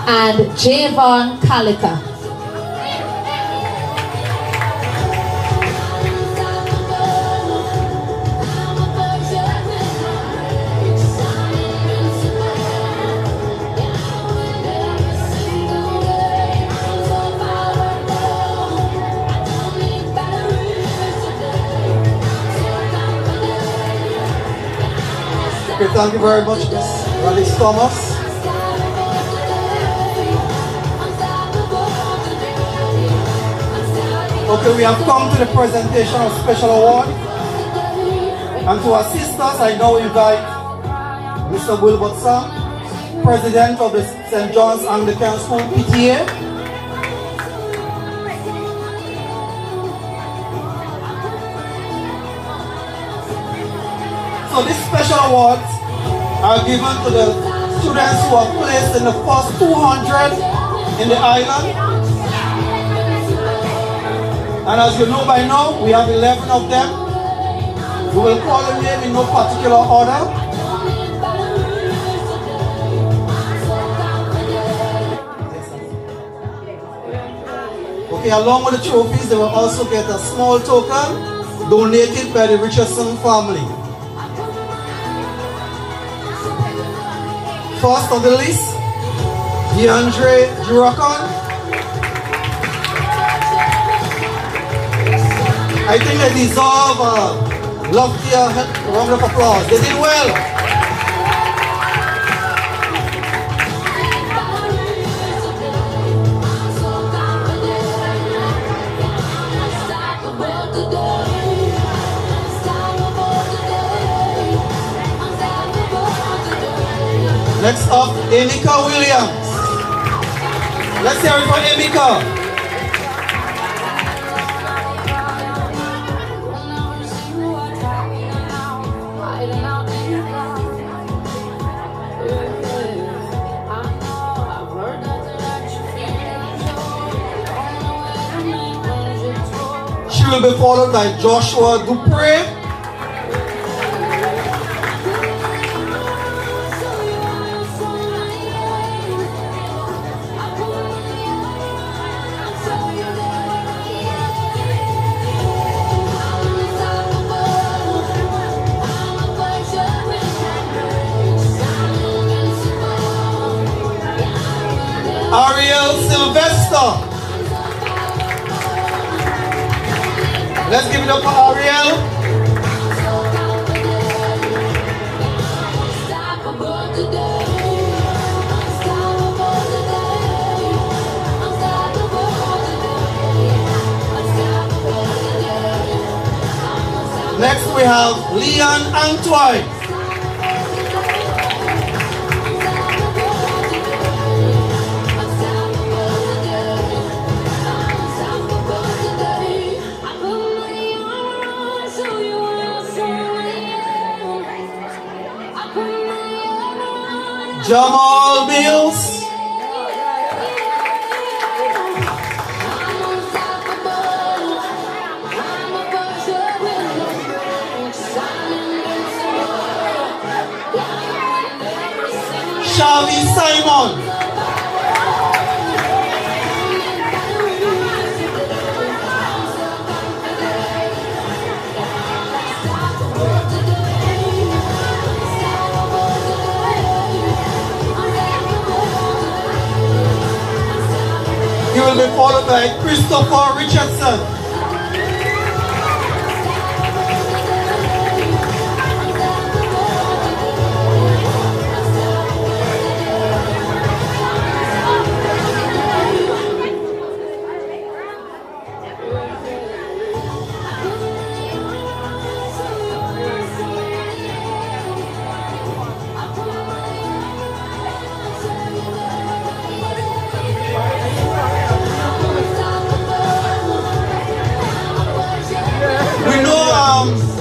and Javon Kalika. Okay, thank you very much, Miss Alice Thomas. Okay, we have come to the presentation of special award. And to assist us, I now invite Mr. Wilbert Sam, President of the St. John's Anglican School PTA. So these special awards are given to the students who are placed in the first 200 in the island. And as you know by now, we have 11 of them. We will call a name in no particular order. Okay, along with the trophies, they will also get a small token donated by the Richardson family. First on the list, DeAndre Juracon. I think they deserve a loftier round of applause. They did well. Next up, Emika Williams. Let's hear it for Emika. She will be followed by Joshua Dupre. Ariel Sylvester. Let's give it up for Ariel. Next we have Leon Antoine. Jamal Mills. Shavi Simon. He will be followed by Christopher Richardson.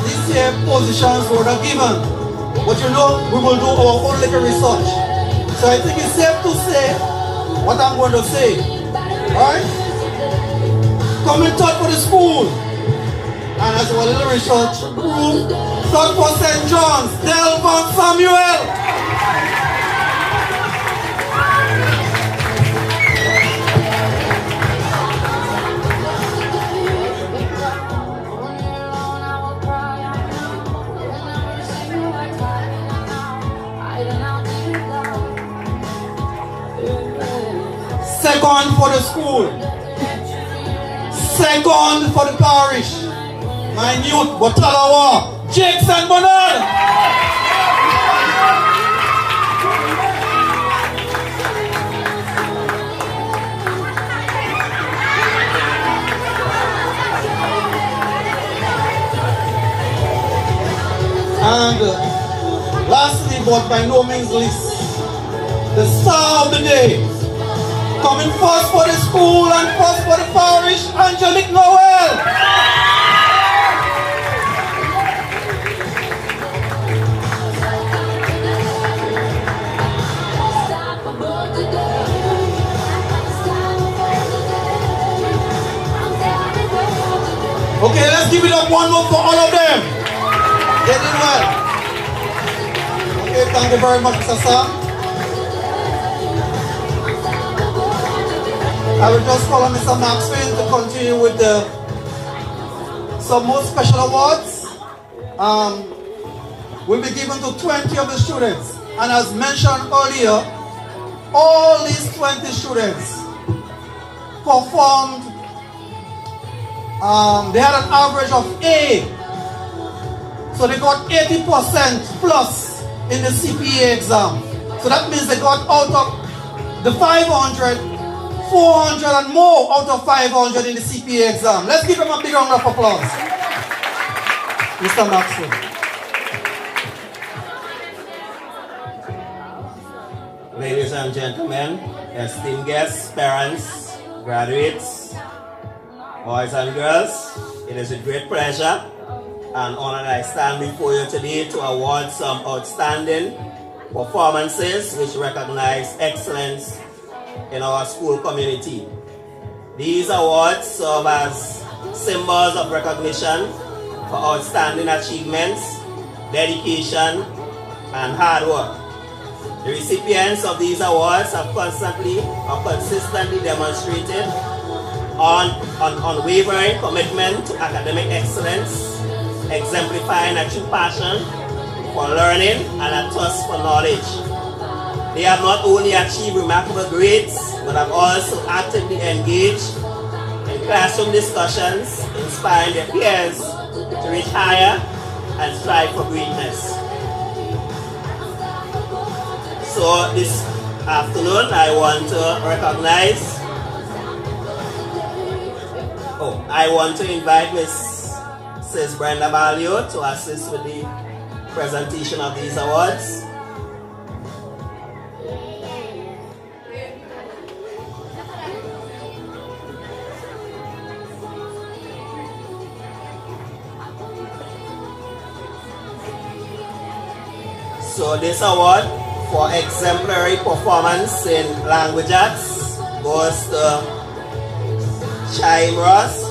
This year positions were not given, but you know we will do our own little research. So I think it's safe to say what I'm going to say. Alright? Coming third for the school. And as our little research proved, third for St. John's, Delvon Samuel. for the school. Second for the parish. My youth, Botalawa, Jakes and Bernard. And lastly, but by no means least, the star of the day, coming first for the school and first for the parish, Angelique Noel. Okay, let's give it up one more for all of them. They did well. Okay, thank you very much, Mr. Sam. I will just call on Mr. Maxwell to continue with some more special awards. Will be given to 20 of the students. And as mentioned earlier, all these 20 students performed. They had an average of A. So they got 80% plus in the CPA exam. So that means they got out of the 500, 400 and more out of 500 in the CPA exam. Let's give them a big round of applause. Mr. Maxwell. Ladies and gentlemen, esteemed guests, parents, graduates, boys and girls, it is a great pleasure and honor that I stand before you today to award some outstanding performances which recognize excellence in our school community. These awards serve as symbols of recognition for outstanding achievements, dedication, and hard work. The recipients of these awards have consistently demonstrated unwavering commitment to academic excellence, exemplifying a true passion for learning and a thirst for knowledge. They have not only achieved remarkable grades, but have also actively engaged in classroom discussions, inspiring their peers to reach higher and strive for greatness. So this afternoon, I want to recognize I want to invite Mrs. Brenda Balio to assist with the presentation of these awards. So this award for exemplary performance in language arts goes to Chaim Ross.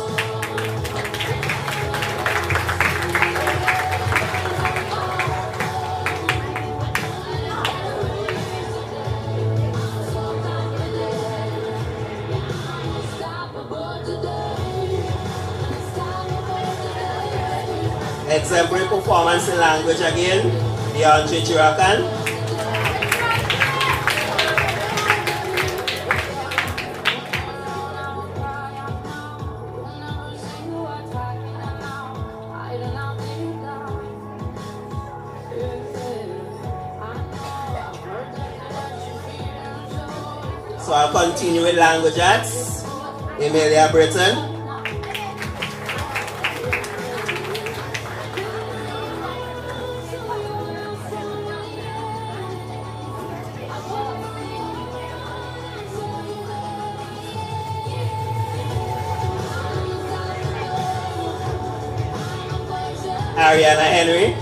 Exemplary performance in language again, DeAndre Chirakan. So I'll continue with language arts. Emilia Britton. Ariana Henry.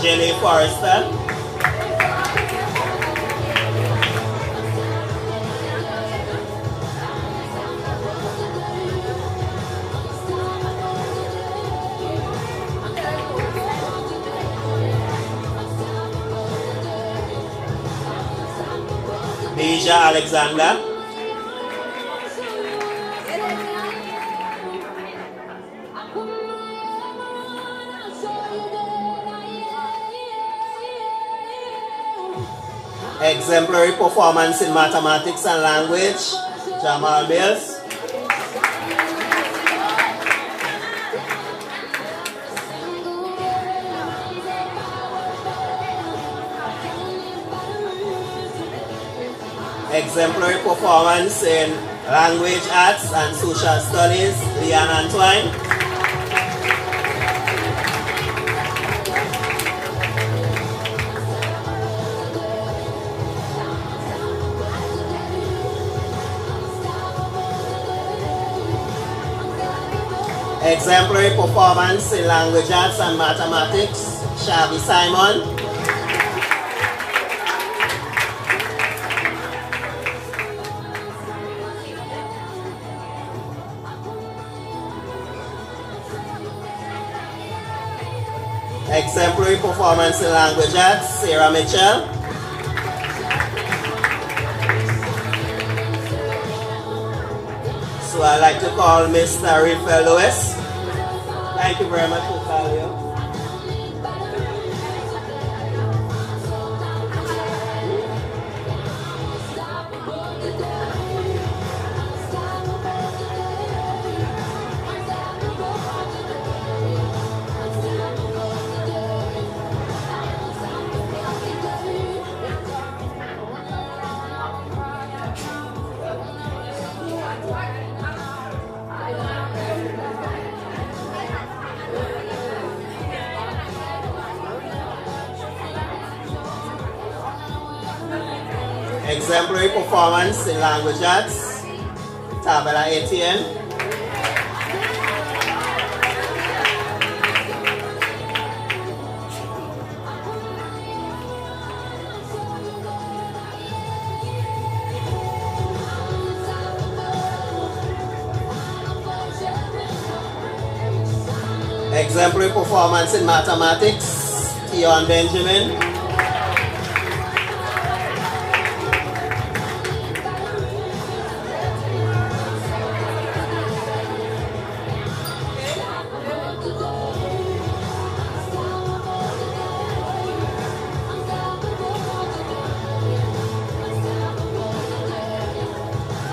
Jenny Forrester. Major Alexander. Exemplary performance in mathematics and language, Jamal Mills. Exemplary performance in language arts and social studies, Leon Antoine. Exemplary performance in language arts and mathematics, Shavi Simon. Exemplary performance in language arts, Sarah Mitchell. So I'd like to call Mr. Rafael Lewis. Thank you very much for calling you. Exemplary performance in language arts, Tabela Etienne. Exemplary performance in mathematics, Theon Benjamin.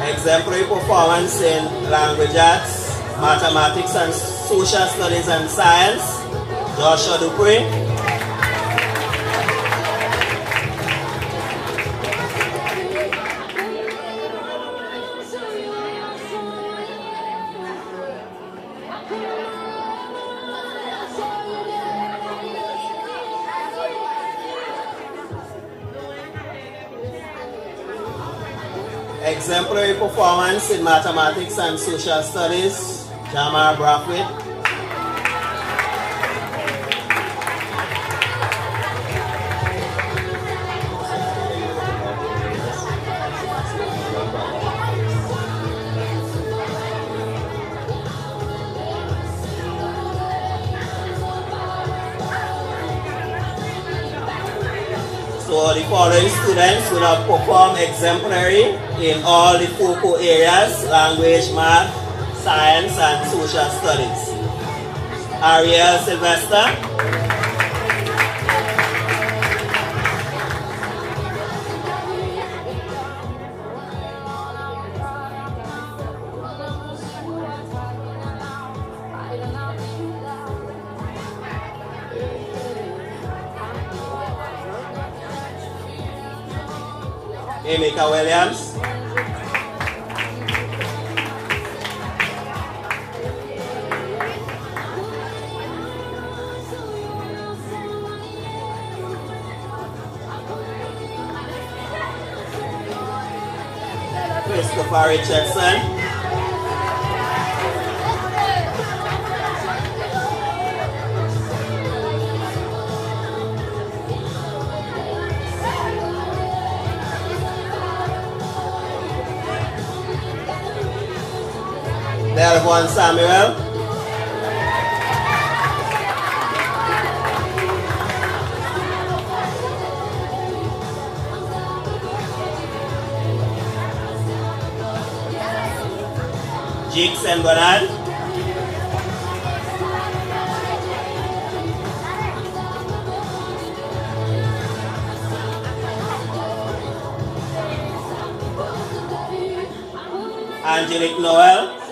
Exemplary performance in language arts, mathematics and social studies and science, Joshua Dupree. Exemplary performance in mathematics and social studies, Jamar Brathwaite. So the following students will have performed exemplary in all the focal areas, language, math, science, and social studies. Ariel Sylvester. Emeka Williams. Christopher Richardson. Delvon Samuel. Jake St. Bernard. Angelique Noel.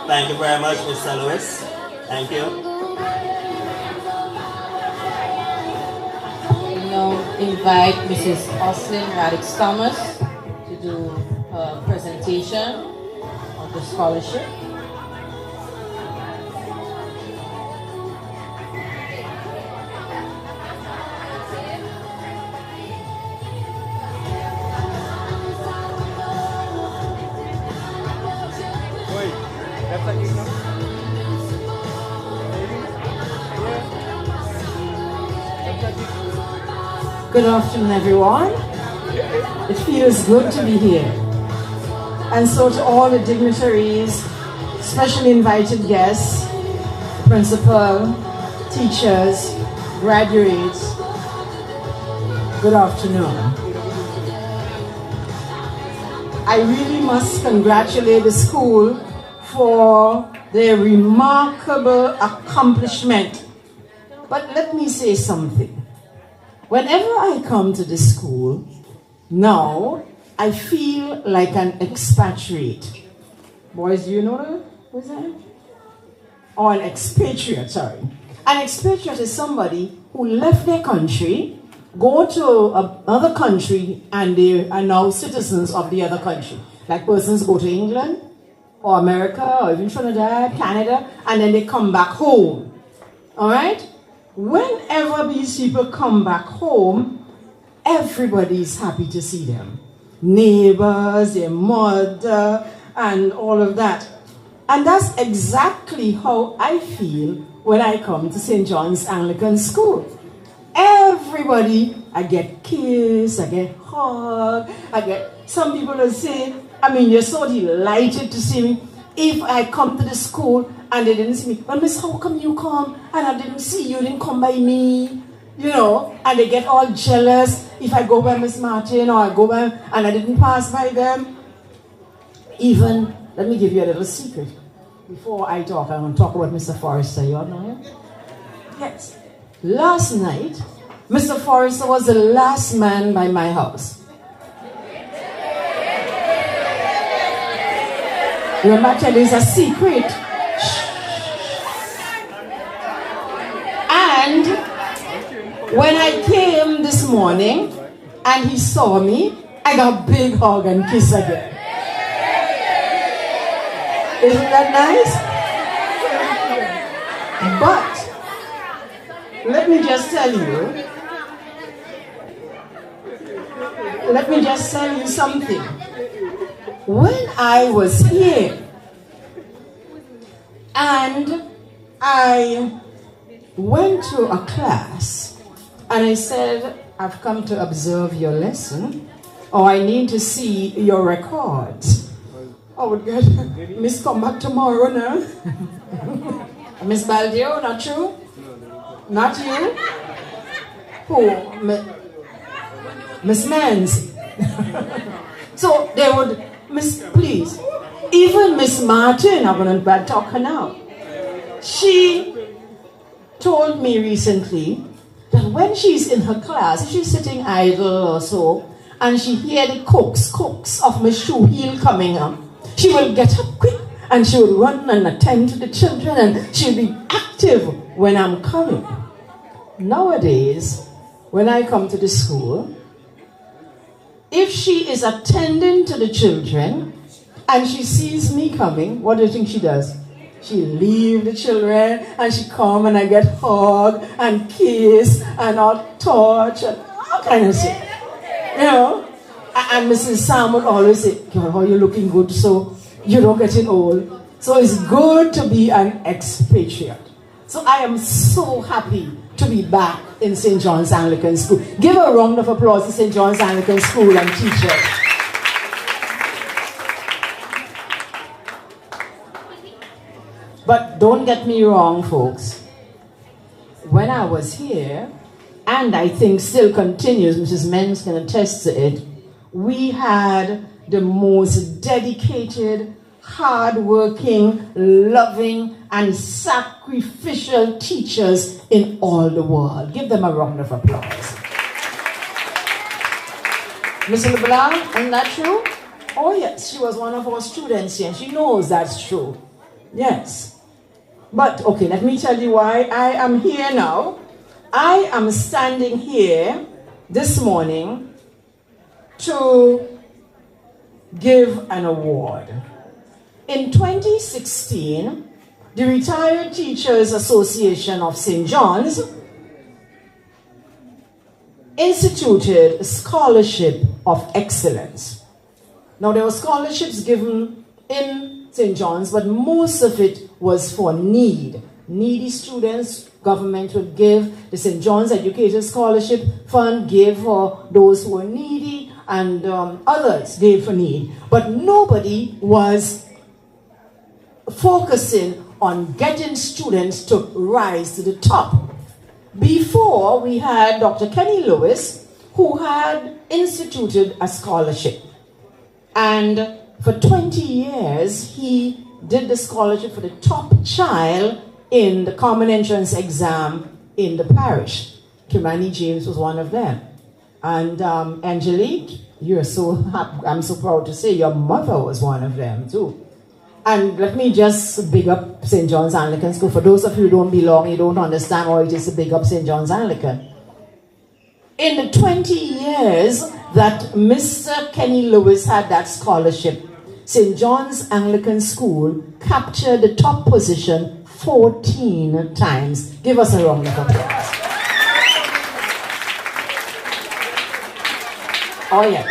Thank you very much, Mr. Lewis. Thank you. We now invite Mrs. Oslin Radix Thomas to do her presentation of the scholarship. Good afternoon, everyone. It feels good to be here. And so to all the dignitaries, specially invited guests, principal, teachers, graduates, good afternoon. I really must congratulate the school for their remarkable accomplishment. But let me say something. Whenever I come to the school, now I feel like an expatriate. Boys, do you know that? What's that? Or an expatriate, sorry. An expatriate is somebody who left their country, go to another country, and they are now citizens of the other country. Like persons go to England, or America, or even Trinidad, Canada, and then they come back home. All right? Whenever these people come back home, everybody's happy to see them. Neighbors, their mother, and all of that. And that's exactly how I feel when I come to St. John's Anglican School. Everybody, I get kissed, I get hugged, some people will say, you're so delighted to see me. If I come to the school and they didn't see me, well, miss, how come you come and I didn't see you, didn't come by me? You know, and they get all jealous if I go by Miss Martin or I go by and I didn't pass by them. Even, let me give you a little secret. Before I talk, I want to talk about Mr. Forrester. You all know him? Yes. Last night, Mr. Forrester was the last man by my house. Remember, I tell you, it's a secret. And when I came this morning and he saw me, I got a big hug and kiss again. Isn't that nice? But let me just tell you something. When I was here and I went to a class and I said, I've come to observe your lesson, or I need to see your records. Oh God, Miss, come back tomorrow now. Miss Baldio, not you? Not you? Who? Miss Mans. So they would, Miss, please. Even Miss Martin, I'm going to talk her now. She told me recently that when she's in her class, she's sitting idle or so, and she hear the cooks of my shoe heel coming up, she will get up quick and she will run and attend to the children and she'll be active when I'm coming. Nowadays, when I come to the school, if she is attending to the children and she sees me coming, what do you think she does? She leave the children and she come and I get hugged and kiss and all touch and all kind of shit. You know? And Mrs. Sam would always say, God, how you looking good so you don't get it old. So it's good to be an expatriate. So I am so happy to be back in St. John's Anglican School. Give a round of applause to St. John's Anglican School and teachers. But don't get me wrong, folks. When I was here, and I think still continues, Mrs. Menz can attest to it, we had the most dedicated, hardworking, loving, and sacrificial teachers in all the world. Give them a round of applause. Miss LeBlanc, isn't that true? Oh yes, she was one of our students here, and she knows that's true. Yes. But, okay, let me tell you why I am here now. I am standing here this morning to give an award. In 2016, the Retired Teachers Association of St. John's instituted a scholarship of excellence. Now, there were scholarships given in St. John's, but most of it was for needy students. Government would give. The St. John's Educator Scholarship Fund gave for those who were needy, and others gave for need. But nobody was focusing on getting students to rise to the top. Before, we had Dr. Kenny Lewis, who had instituted a scholarship. And for 20 years, he did the scholarship for the top child in the common entrance exam in the parish. Kimani James was one of them. And Angelique, you're so happy, I'm so proud to say your mother was one of them too. And let me just big up St. John's Anglican School. For those of you who don't belong, you don't understand why it is to big up St. John's Anglican. In the 20 years that Mr. Kenny Lewis had that scholarship, St. John's Anglican School captured the top position 14 times. Give us a round of applause. Oh yes.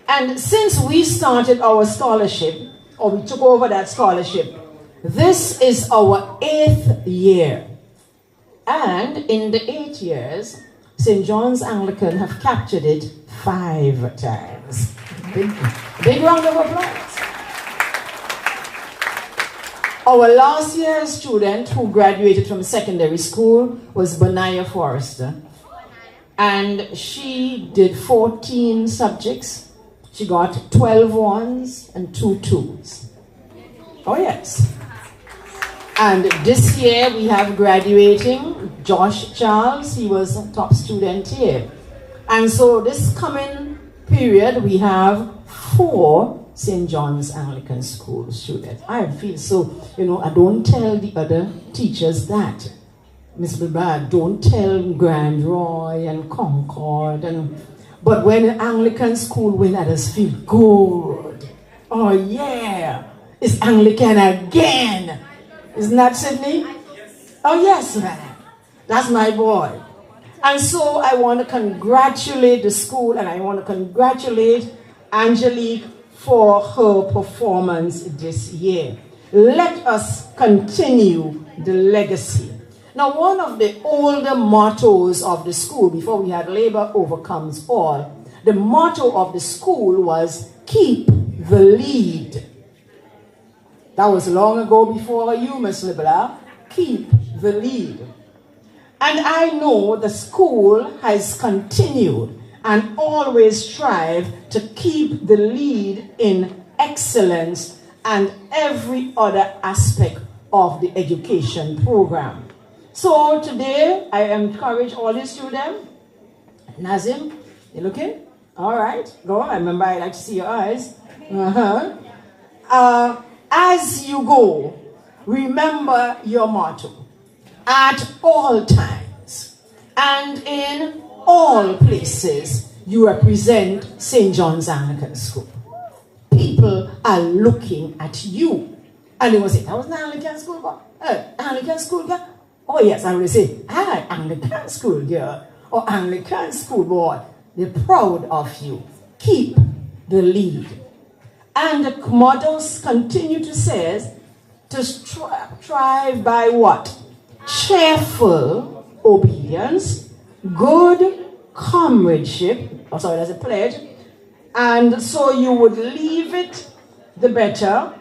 And since we started our scholarship, or we took over that scholarship, this is our 8th year. And in the 8 years, St. John's Anglican have captured it 5 times. Big round of applause. Our last year's student who graduated from secondary school was Benaya Forrester. And she did 14 subjects. She got 12 ones and 2 twos. Oh yes. And this year we have graduating Josh Charles. He was a top student here. And so this coming period we have 4 St. John's Anglican School students. I feel so, I don't tell the other teachers that. Miss Bilbao, don't tell Grand Roy and Concord. But when an Anglican school win, I just feel good. Oh yeah, it's Anglican again. Isn't that Sydney? Oh yes, man. That's my boy. And so I want to congratulate the school, and I want to congratulate Angelique for her performance this year. Let us continue the legacy. Now, one of the older mottos of the school, before we had labor overcomes all, the motto of the school was keep the lead. That was long ago before you, Miss LeBlanc. Keep the lead. And I know the school has continued and always strive to keep the lead in excellence and every other aspect of the education program. So today, I encourage all the students. Nazim, you looking? All right, go. I remember I like to see your eyes. As you go, remember your motto. At all times and in all places, you represent St. John's Anglican School. People are looking at you. And they will say, that was an Anglican school boy. Anglican school girl. Oh yes, I will say, Anglican school girl or Anglican school boy. They're proud of you. Keep the lead. And the mottos continue to say, to strive by what? Cheerful obedience, good comradeship, sorry, that's a pledge, and so you would leave it the better,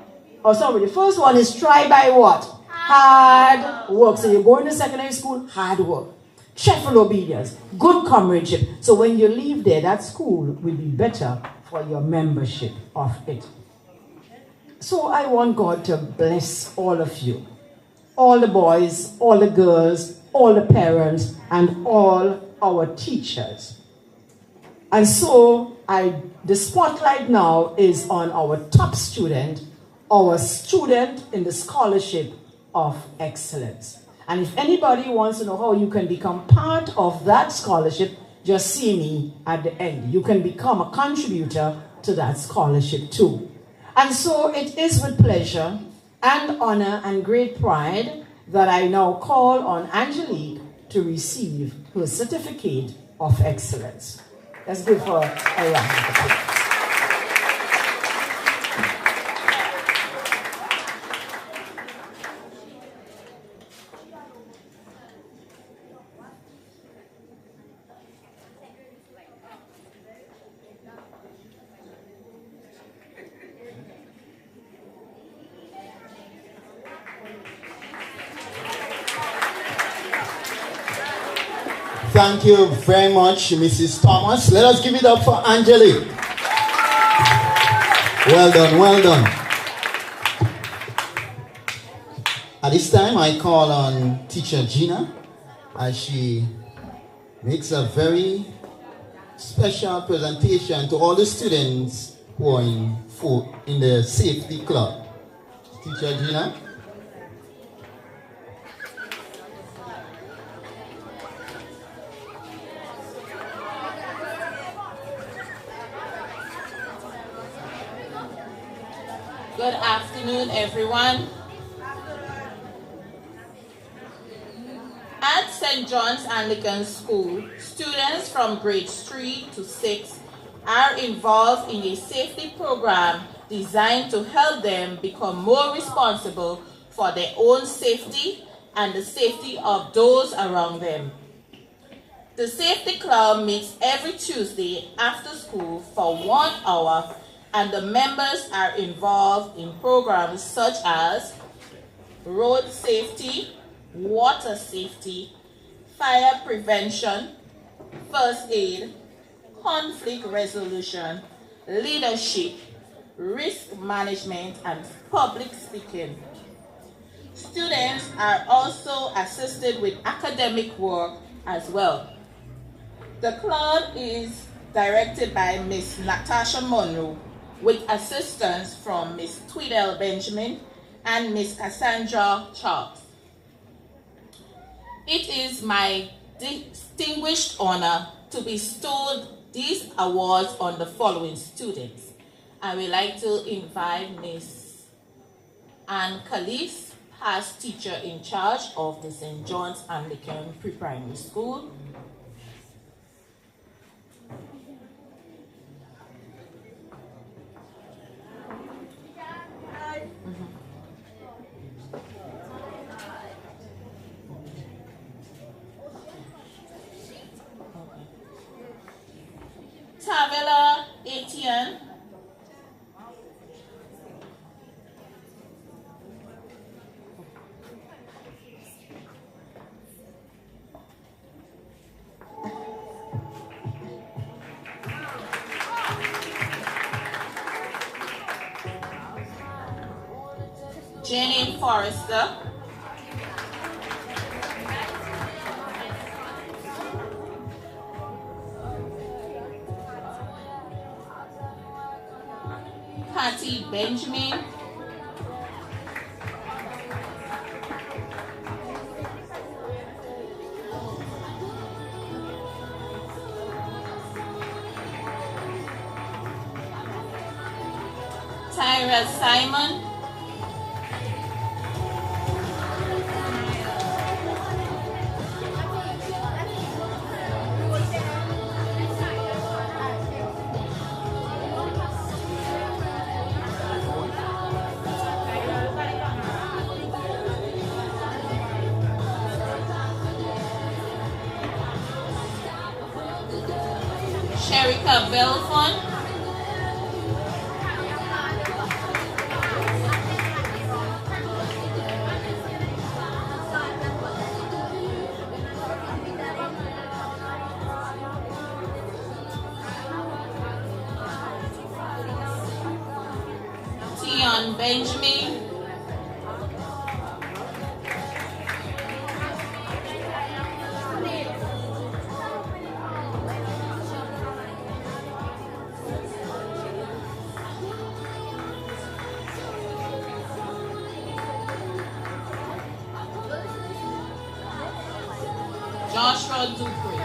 Oh, sorry, the first one is try by what? Hard work. So you go into secondary school, hard work. Cheerful obedience, good comradeship. So when you leave there, that school will be better for your membership of it. So I want God to bless all of you. All the boys, all the girls, all the parents, and all our teachers. And so the spotlight now is on our top student, our student in the Scholarship of Excellence. And if anybody wants to know how you can become part of that scholarship, just see me at the end. You can become a contributor to that scholarship too. And so it is with pleasure and honor and great pride that I now call on Angelique to receive her certificate of excellence. Let's give her a round of applause. Thank you very much, Mrs. Thomas. Let us give it up for Angelique. Well done, well done. At this time, I call on Teacher Gina as she makes a very special presentation to all the students who are in the safety club. Teacher Gina. Good afternoon, everyone. At St. John's Anglican School, students from grades 3 to 6 are involved in a safety program designed to help them become more responsible for their own safety and the safety of those around them. The Safety Club meets every Tuesday after school for 1 hour, and the members are involved in programs such as road safety, water safety, fire prevention, first aid, conflict resolution, leadership, risk management, and public speaking. Students are also assisted with academic work as well. The club is directed by Miss Natasha Monroe, with assistance from Miss Tweedale Benjamin and Miss Cassandra Charles. It is my distinguished honor to bestow these awards on the following students. I would like to invite Miss Anne Calise, past teacher in charge of the St. John's Anglican Pre-Primary School. Tavella Etienne. Jenny Forrester. Patty Benjamin. Tyra Simon. Sherika Belfon. John Benjamin. Joshua Dupree.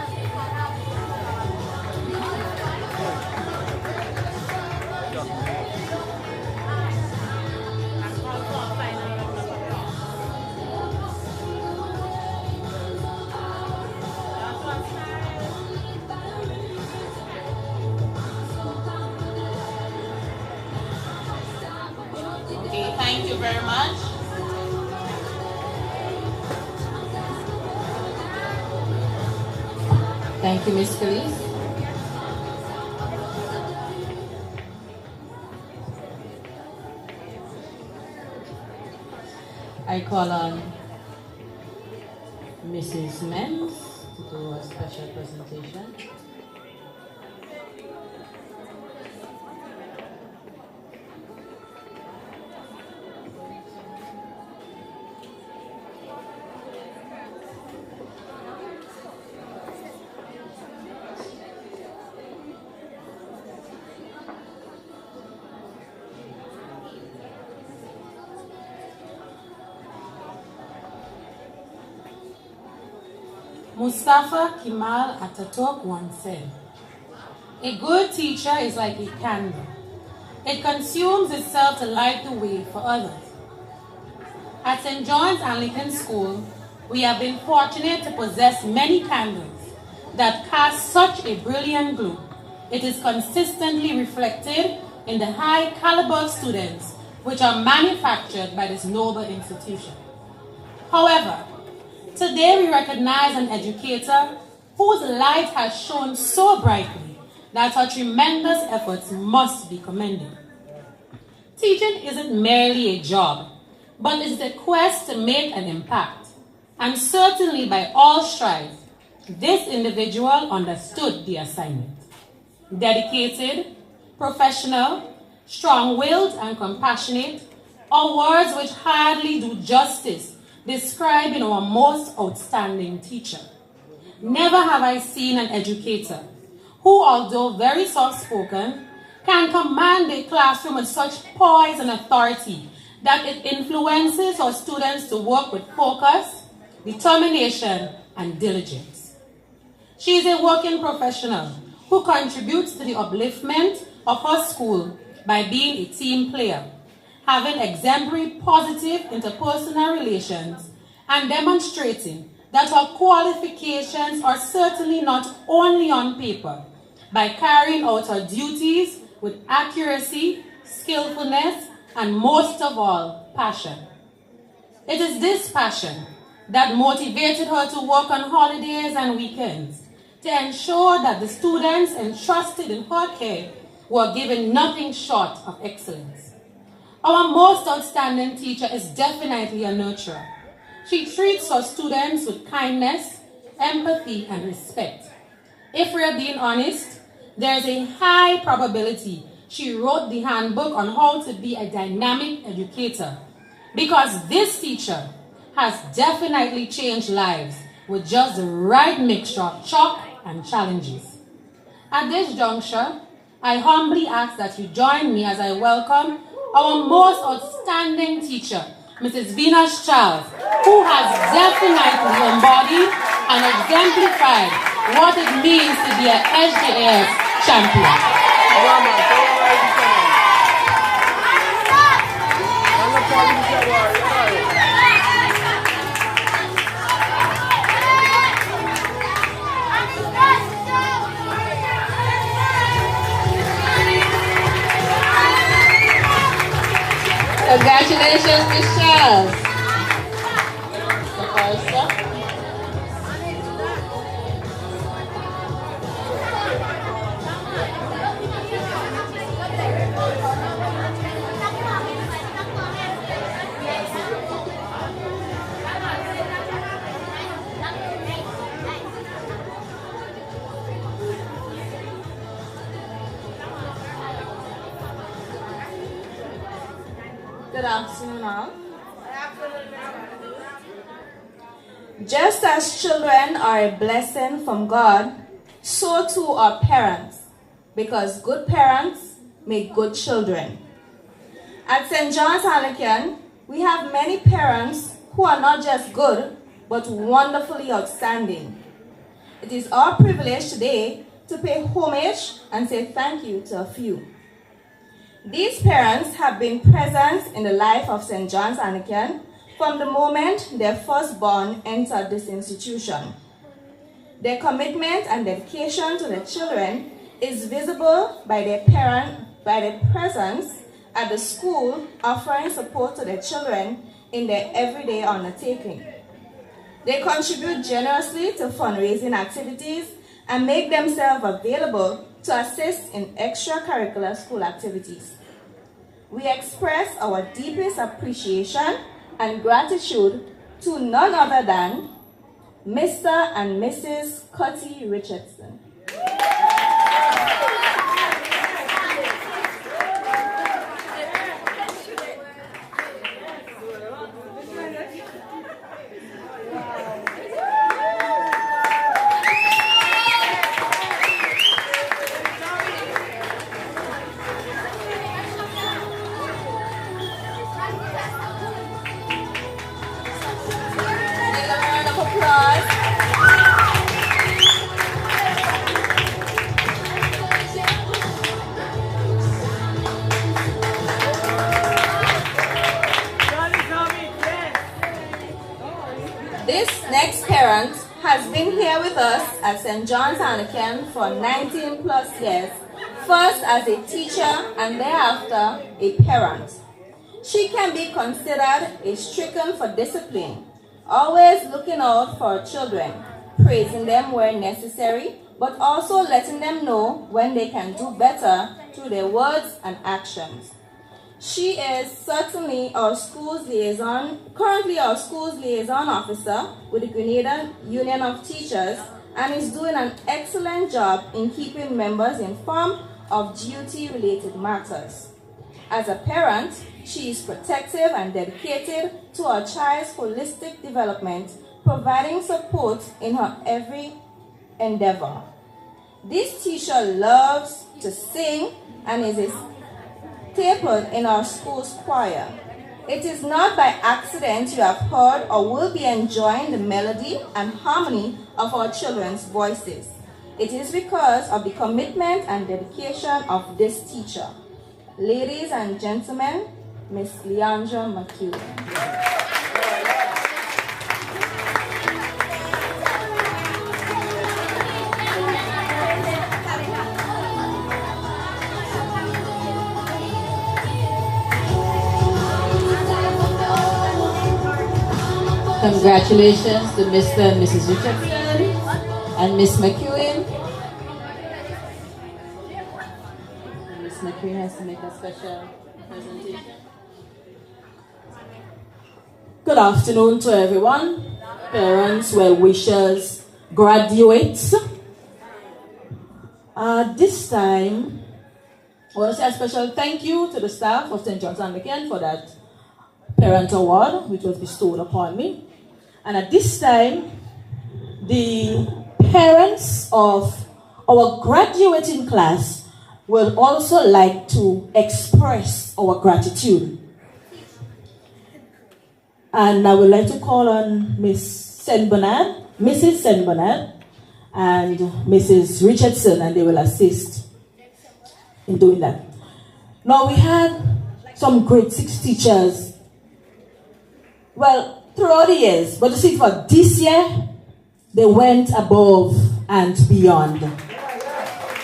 Okay, thank you very much. Thank you, Ms. Felice. I call on Mrs. Menz to do a special presentation. Mustafa Kemal Ataturk once said, "A good teacher is like a candle. It consumes itself to light the way for others." At St. John's Anglican School, we have been fortunate to possess many candles that cast such a brilliant glow. It is consistently reflected in the high caliber of students which are manufactured by this noble institution. However, today we recognize an educator whose light has shone so brightly that her tremendous efforts must be commended. Teaching isn't merely a job, but it is a quest to make an impact. And certainly by all strides, this individual understood the assignment. Dedicated, professional, strong-willed, and compassionate are words which hardly do justice describing our most outstanding teacher. Never have I seen an educator who, although very soft-spoken, can command a classroom with such poise and authority that it influences our students to work with focus, determination, and diligence. She is a working professional who contributes to the upliftment of her school by being a team player, having exemplary positive interpersonal relations, and demonstrating that her qualifications are certainly not only on paper, by carrying out her duties with accuracy, skillfulness, and most of all, passion. It is this passion that motivated her to work on holidays and weekends to ensure that the students entrusted in her care were given nothing short of excellence. Our most outstanding teacher is definitely a nurturer. She treats her students with kindness, empathy, and respect. If we are being honest, there is a high probability she wrote the handbook on how to be a dynamic educator, because this teacher has definitely changed lives with just the right mixture of chalk and challenges. At this juncture, I humbly ask that you join me as I welcome our most outstanding teacher, Mrs. Venus Charles, who has definitely embodied and exemplified what it means to be an SJS champion. Congratulations, Ms. Charles. Good afternoon, all. Just as children are a blessing from God, so too are parents, because good parents make good children. At St. John's Anglican, we have many parents who are not just good, but wonderfully outstanding. It is our privilege today to pay homage and say thank you to a few. These parents have been present in the life of St. John's Anglican from the moment their firstborn entered this institution. Their commitment and dedication to their children is visible by their presence at the school, offering support to their children in their everyday undertaking. They contribute generously to fundraising activities and make themselves available to assist in extracurricular school activities. We express our deepest appreciation and gratitude to none other than Mr. and Mrs. Cutty Richardson. This next parent has been here with us at St. John's Anglican for 19 plus years, first as a teacher and thereafter a parent. She can be considered a stricken for discipline, always looking out for her children, praising them where necessary, but also letting them know when they can do better through their words and actions. She is certainly our school's liaison, currently our school's liaison officer with the Grenada Union of Teachers, and is doing an excellent job in keeping members informed of duty-related matters. As a parent, she is protective and dedicated to our child's holistic development, providing support in her every endeavor. This teacher loves to sing and is a staple in our school's choir. It is not by accident you have heard or will be enjoying the melody and harmony of our children's voices. It is because of the commitment and dedication of this teacher. Ladies and gentlemen, Miss Leandra McEwen. Congratulations to Mr. and Mrs. Richardson and Miss McEwen. Miss McEwen has to make a special presentation. Good afternoon to everyone, parents, well-wishers, graduates. This time, I want to say a special thank you to the staff of St. John's Anglican for that parent award which was bestowed upon me. And at this time, the parents of our graduating class will also like to express our gratitude. And I would like to call on Mrs. St. Bernard, and Mrs. Richardson, and they will assist in doing that. Now, we had some grade 6 teachers, well, throughout the years, but you see, for this year, they went above and beyond.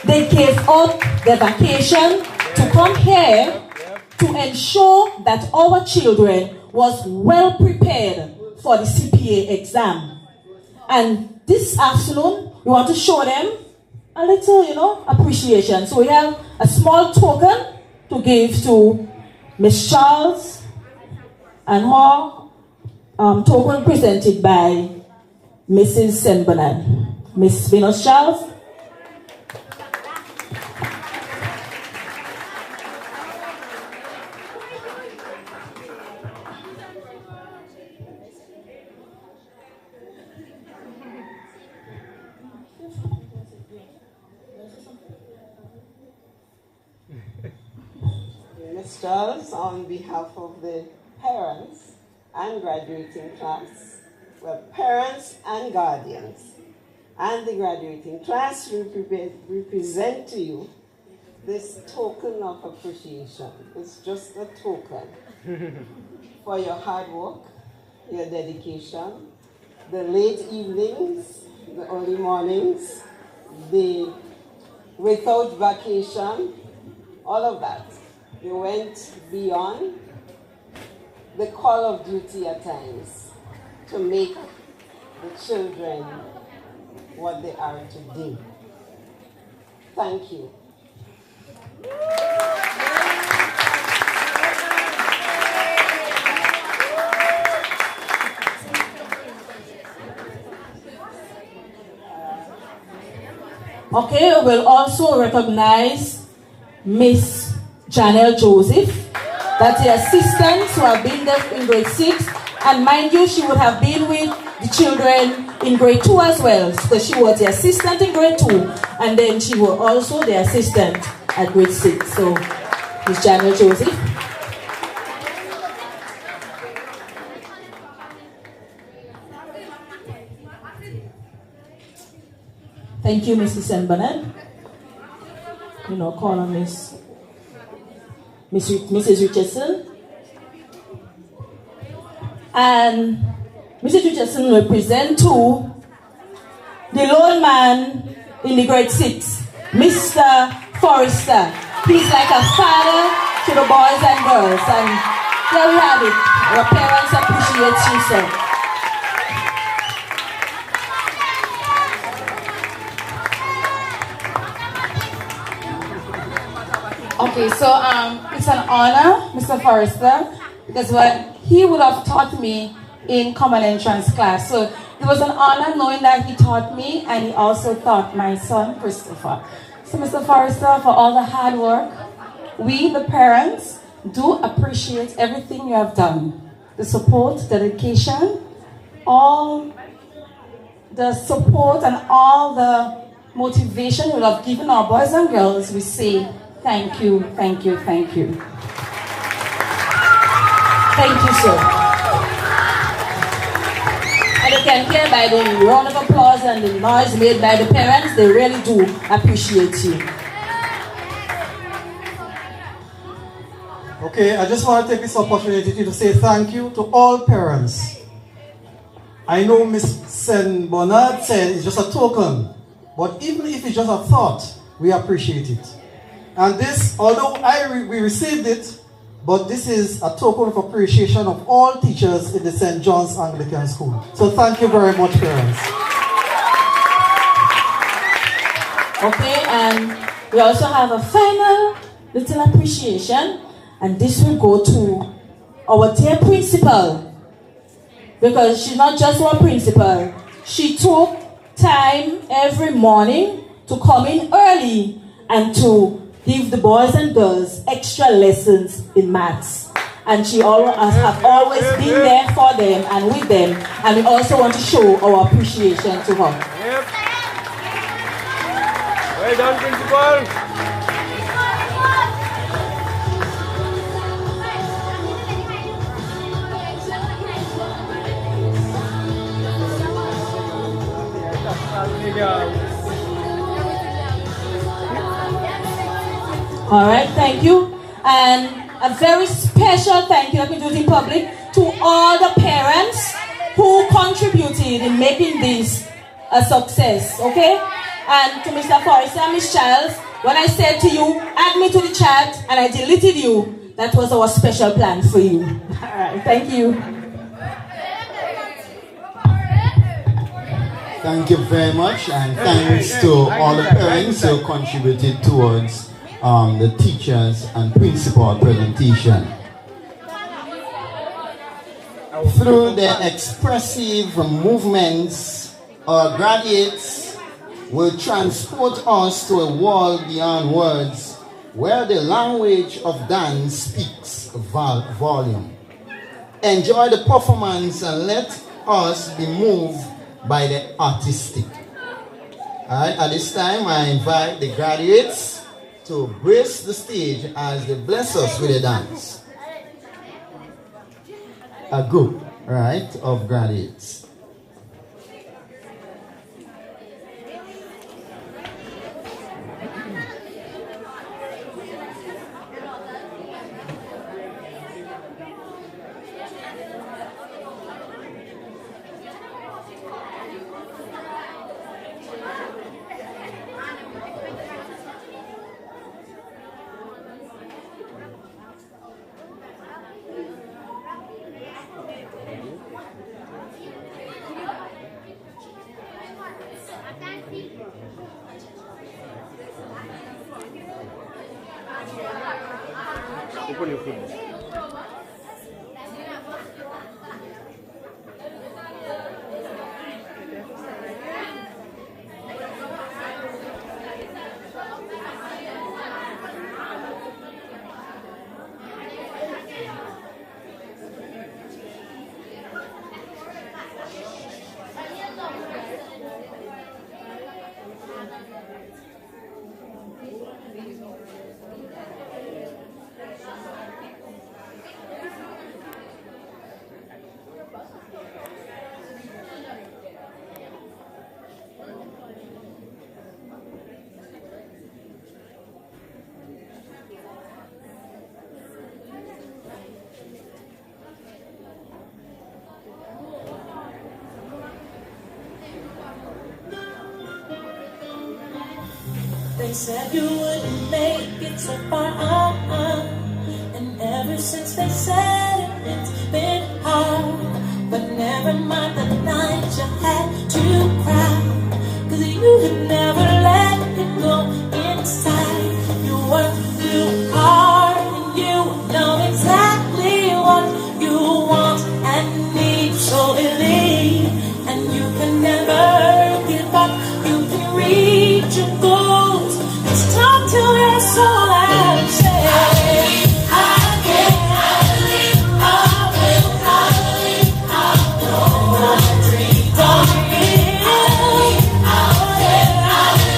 They gave up their vacation to come here to ensure that our children was well prepared for the CPA exam. And this afternoon, we want to show them a little, appreciation. So we have a small token to give to Miss Charles and her token presented by Mrs. St. Bernard. Miss Venus Charles. Miss Charles, on behalf of the parents and graduating class, well, parents and guardians, and the graduating class, we present to you this token of appreciation. It's just a token for your hard work, your dedication, the late evenings, the early mornings, the without vacation, all of that. You went beyond the call of duty at times to make the children what they are today. Thank you. Okay, we'll also recognize Miss Janelle Joseph. That's the assistants who have been there in grade 6. And mind you, she would have been with the children in grade 2 as well, because she was the assistant in grade 2, and then she was also the assistant at grade 6. So, Miss Janelle Joseph. Thank you, Mrs. St. Bernard. Call on Mrs. Richardson. And Mrs. Richardson will present to the lone man in the grade 6, Mr. Forrester. He's like a father to the boys and girls. And there we have it. Our parents appreciate you, sir. Okay, so it's an honor, Mr. Forrester, because what he would have taught me in common entrance class. So it was an honor knowing that he taught me, and he also taught my son, Christopher. So Mr. Forrester, for all the hard work, we, the parents, do appreciate everything you have done. The support, dedication, all the support and all the motivation you have given our boys and girls, we say thank you, thank you, thank you. Thank you, sir. And you can hear by the round of applause and the noise made by the parents, they really do appreciate you. Okay, I just want to take this opportunity to say thank you to all parents. I know Miss St. Bernard said it's just a token, but even if it's just a thought, we appreciate it. And this, although we received it, but this is a token of appreciation of all teachers in the St. John's Anglican School. So thank you very much, parents. Okay, and we also have a final little appreciation, and this will go to our dear principal, because she's not just our principal. She took time every morning to come in early and to give the boys and girls extra lessons in maths. And she have always been there for them and with them. And we also want to show our appreciation to her. Yep. Well done, principal. All right, thank you. And a very special thank you, let me do it in public, to all the parents who contributed in making this a success, okay? And to Mr. Forrester and Miss Charles, when I said to you, add me to the chat, and I deleted you, that was our special plan for you. All right, thank you. Thank you very much, and thanks to all the parents who contributed towards the teachers and principal presentation. Through their expressive movements, our graduates will transport us to a world beyond words, where the language of dance speaks volume. Enjoy the performance and let us be moved by the artistic. Alright, at this time I invite the graduates to brace the stage as they bless us with a dance. A group, right, of graduates. Open your food. They said you wouldn't make it so far, and ever since they said it, it's been hard. But never mind the night you had to cry, 'cause you had never let it go inside. You were, you are, and you know exactly what you want and need. So believe, and you can never give up. You can reach your goals. Just talk to your soul and say, I can, I believe, I will, I believe, I know my dreams are real. I believe, I will, I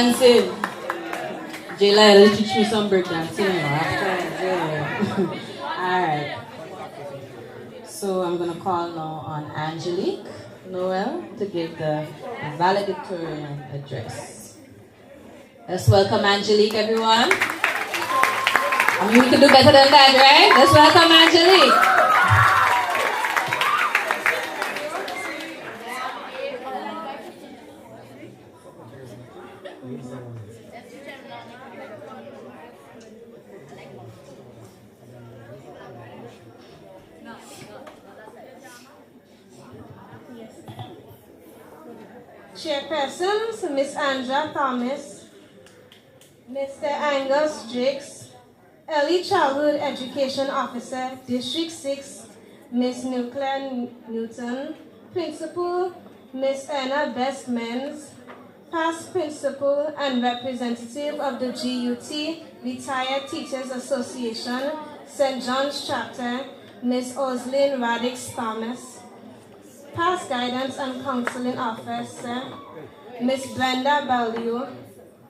dancing. Jayla, will teach me some break dancing, you know, after. Yeah. Alright. So I'm going to call now on Angelique Noel to give the valedictorian address. Let's welcome Angelique, everyone. I mean, we can do better than that, right? Let's welcome Angelique. Chairpersons, Miss Andrea Thomas, Mr. Angus Jakes, Early Childhood Education Officer, District 6, Miss Nuclear Newton, Principal, Miss Anna Best Menz, past principal and representative of the GUT Retired Teachers Association, St. John's Chapter, Miss Oslin Radix Thomas, past guidance and counseling officer, Miss Brenda Ballieu,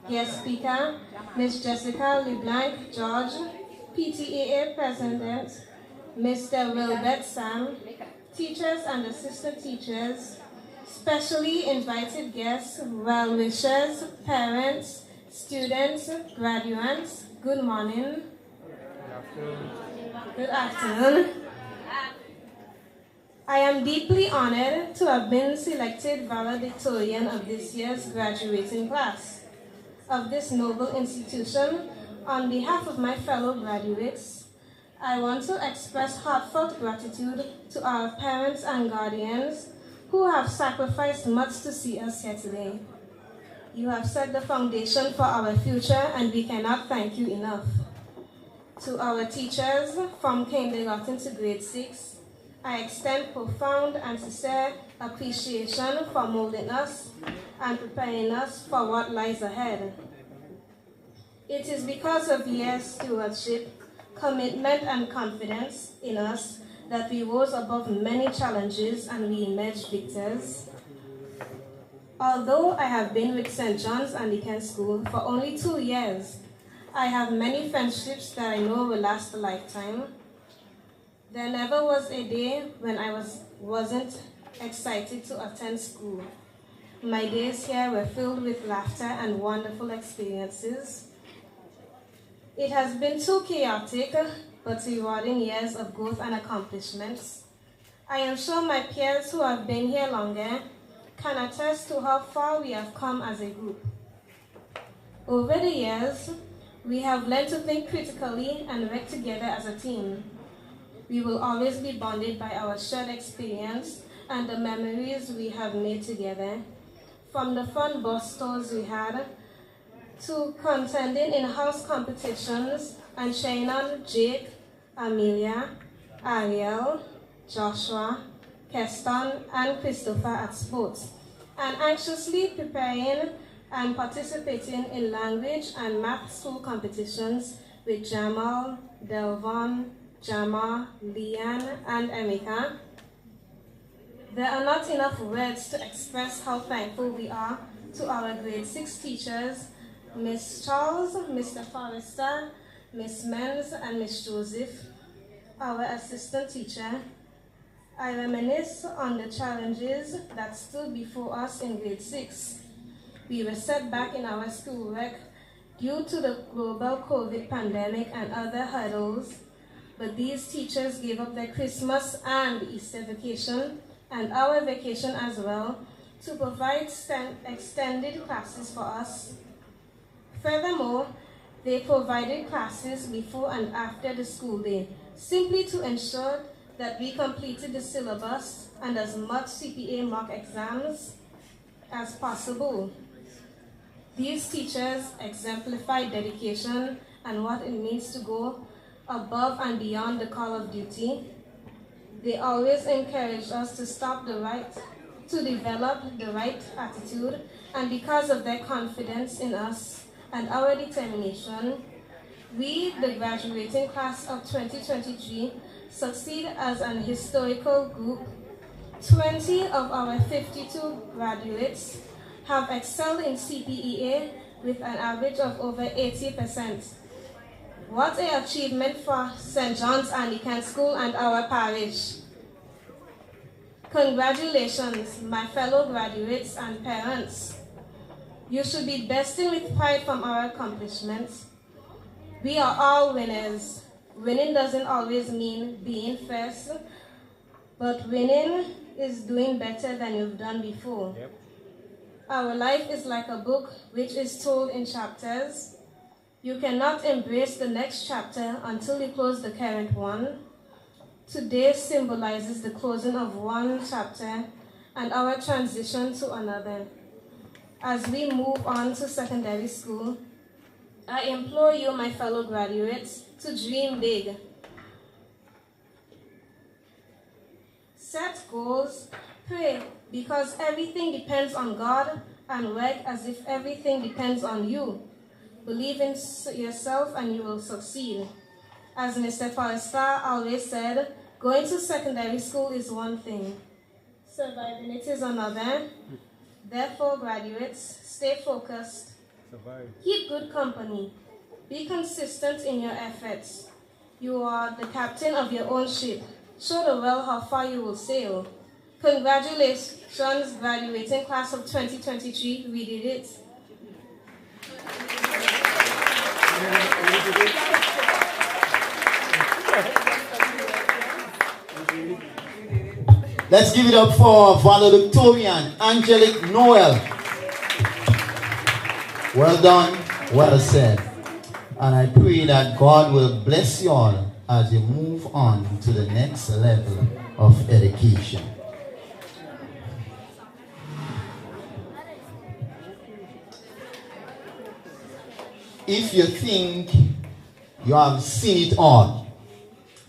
guest speaker, Miss Jessica LeBlanc George, PTAA president, Mr. Wilbert Sam, teachers and assistant teachers, specially invited guests, well-wishers, parents, students, graduates, good morning. Good afternoon. I am deeply honored to have been selected valedictorian of this year's graduating class of this noble institution. On behalf of my fellow graduates, I want to express heartfelt gratitude to our parents and guardians who have sacrificed much to see us here today. You have set the foundation for our future, and we cannot thank you enough. To our teachers from kindergarten to grade 6, I extend profound and sincere appreciation for molding us and preparing us for what lies ahead. It is because of your stewardship, commitment, and confidence in us that we rose above many challenges and we emerged victors. Although I have been with St. John's Anglican School for only 2 years, I have many friendships that I know will last a lifetime. There never was a day when I wasn't excited to attend school. My days here were filled with laughter and wonderful experiences. It has been 2 chaotic but rewarding years of growth and accomplishments. I am sure my peers who have been here longer can attest to how far we have come as a group. Over the years, we have learned to think critically and work together as a team. We will always be bonded by our shared experience and the memories we have made together, from the fun bus tours we had, to contending in house competitions and cheering on Jake, Amelia, Ariel, Joshua, Keston, and Christopher at sports, and anxiously preparing and participating in language and math school competitions with Jamal, Delvon, Jama, Leanne, and Emeka. There are not enough words to express how thankful we are to our grade 6 teachers, Miss Charles, Mr. Forrester, Miss Menz, and Miss Joseph, our assistant teacher. I reminisce on the challenges that stood before us in grade 6. We were set back in our schoolwork due to the global COVID pandemic and other hurdles, but these teachers gave up their Christmas and Easter vacation, and our vacation as well, to provide extended classes for us. Furthermore, they provided classes before and after the school day, simply to ensure that we completed the syllabus and as much CPA mock exams as possible. These teachers exemplified dedication and what it means to go above and beyond the call of duty. They always encouraged us to develop the right attitude, and because of their confidence in us and our determination, we, the graduating class of 2023, succeed as an historical group. 20 of our 52 graduates have excelled in CPEA with an average of over 80%. What an achievement for St. John's Anglican School and our parish. Congratulations, my fellow graduates and parents. You should be bursting with pride from our accomplishments. We are all winners. Winning doesn't always mean being first, but winning is doing better than you've done before. Yep. Our life is like a book which is told in chapters. You cannot embrace the next chapter until you close the current one. Today symbolizes the closing of one chapter and our transition to another. As we move on to secondary school, I implore you, my fellow graduates, to dream big. Set goals, pray, because everything depends on God, and work as if everything depends on you. Believe in yourself and you will succeed. As Mr. Forrester always said, going to secondary school is one thing, surviving it is another. Therefore, graduates, stay focused. Keep good company. Be consistent in your efforts. You are the captain of your own ship. Show the world how far you will sail. Congratulations, graduating class of 2023. We did it. Let's give it up for valedictorian Angelic Noel. Well done, well said. And I pray that God will bless you all as you move on to the next level of education. If you think you have seen it all,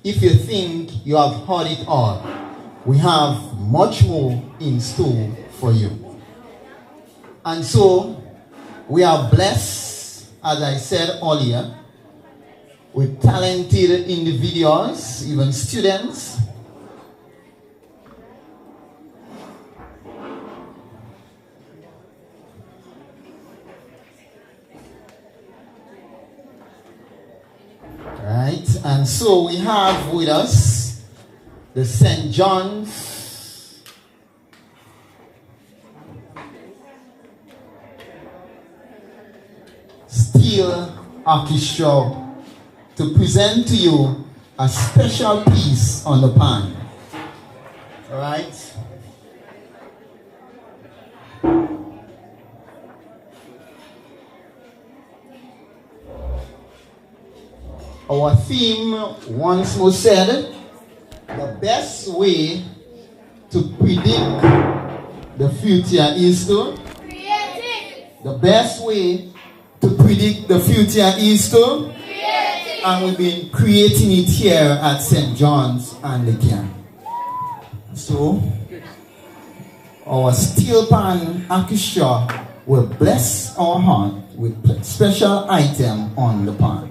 if you think you have heard it all, we have much more in store for you. And so, we are blessed, as I said earlier, with talented individuals, even students. Right, and so we have with us the St. John's Steel Orchestra to present to you a special piece on the pan. All right. Our theme, once more said, the best way to predict the future is to create it. The best way to predict the future is to create it. And we've been creating it here at St. John's Anglican. So, our steel pan orchestra will bless our heart with a special item on the pan.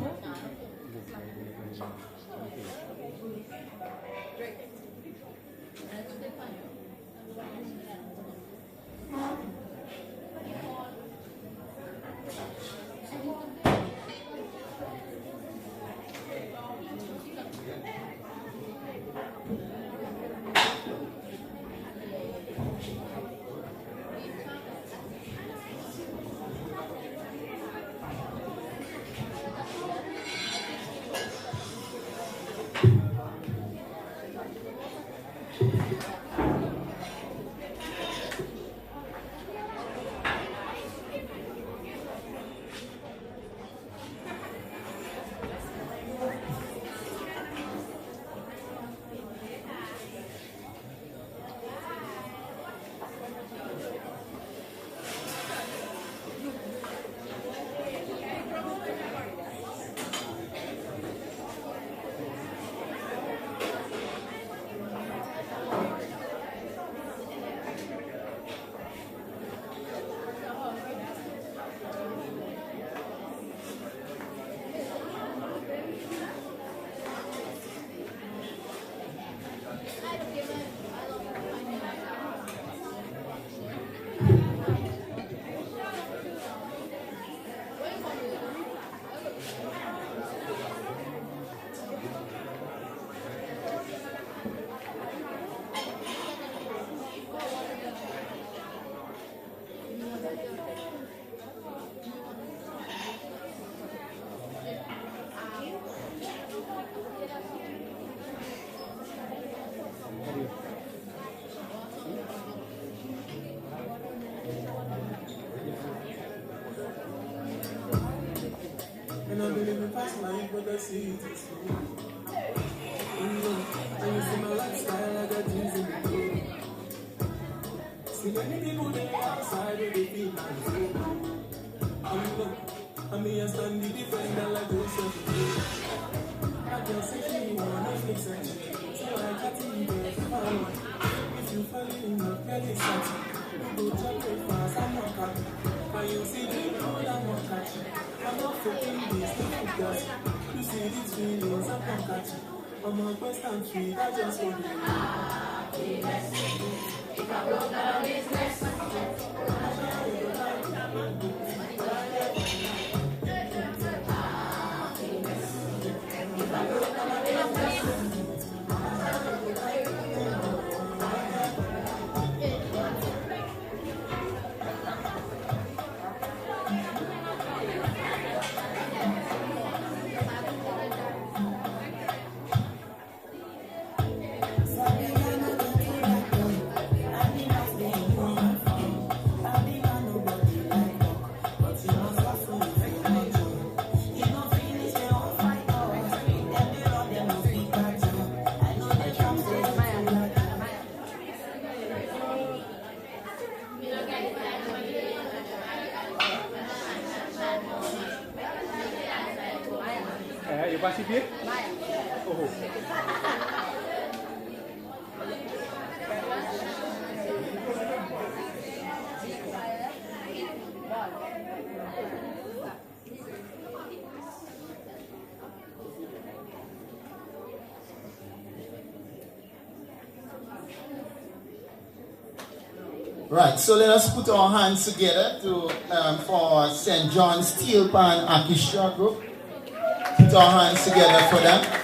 And I believe in past life, but I see it is true. And you see my lifestyle, I got things in the road. See many people there outside where they feel like too. And me, I stand the defender like Joseph. I can say she wanna fix it. So I got to be there for one. If you fall in love, get it started. You go jump very fast, I'm not happy. And you see the road, I'm not catching. I'm not faking this, don't forget. You see these feelings, I'm not catching. I'm a quest and free, I just want to be happiness. If I broke down business, you pacific? Oh. Right, so let us put our hands together for St. John's Steel Pan Orchestra Group. Put our hands together for them.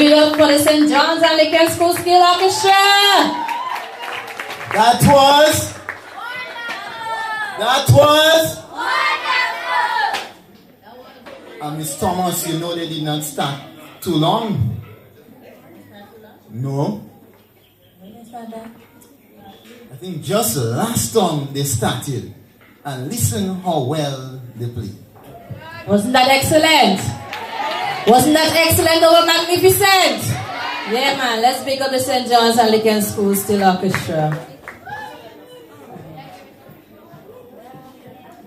Give it up for the St. John's Anglican School Skill Orchestra. That was. And Miss Thomas, you know they did not start too long. No. I think just last time they started. And listen how well they play. Wasn't that excellent? Wasn't that excellent or magnificent? Yeah, man. Let's pick up the St. John's Anglican School Still Orchestra.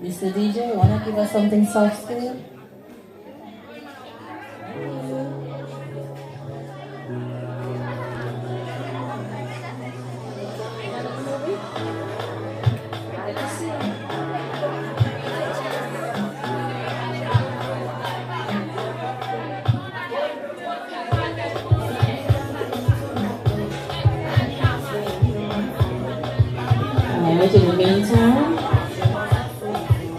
Mr. DJ, you want to give us something soft still? Alright, in the meantime,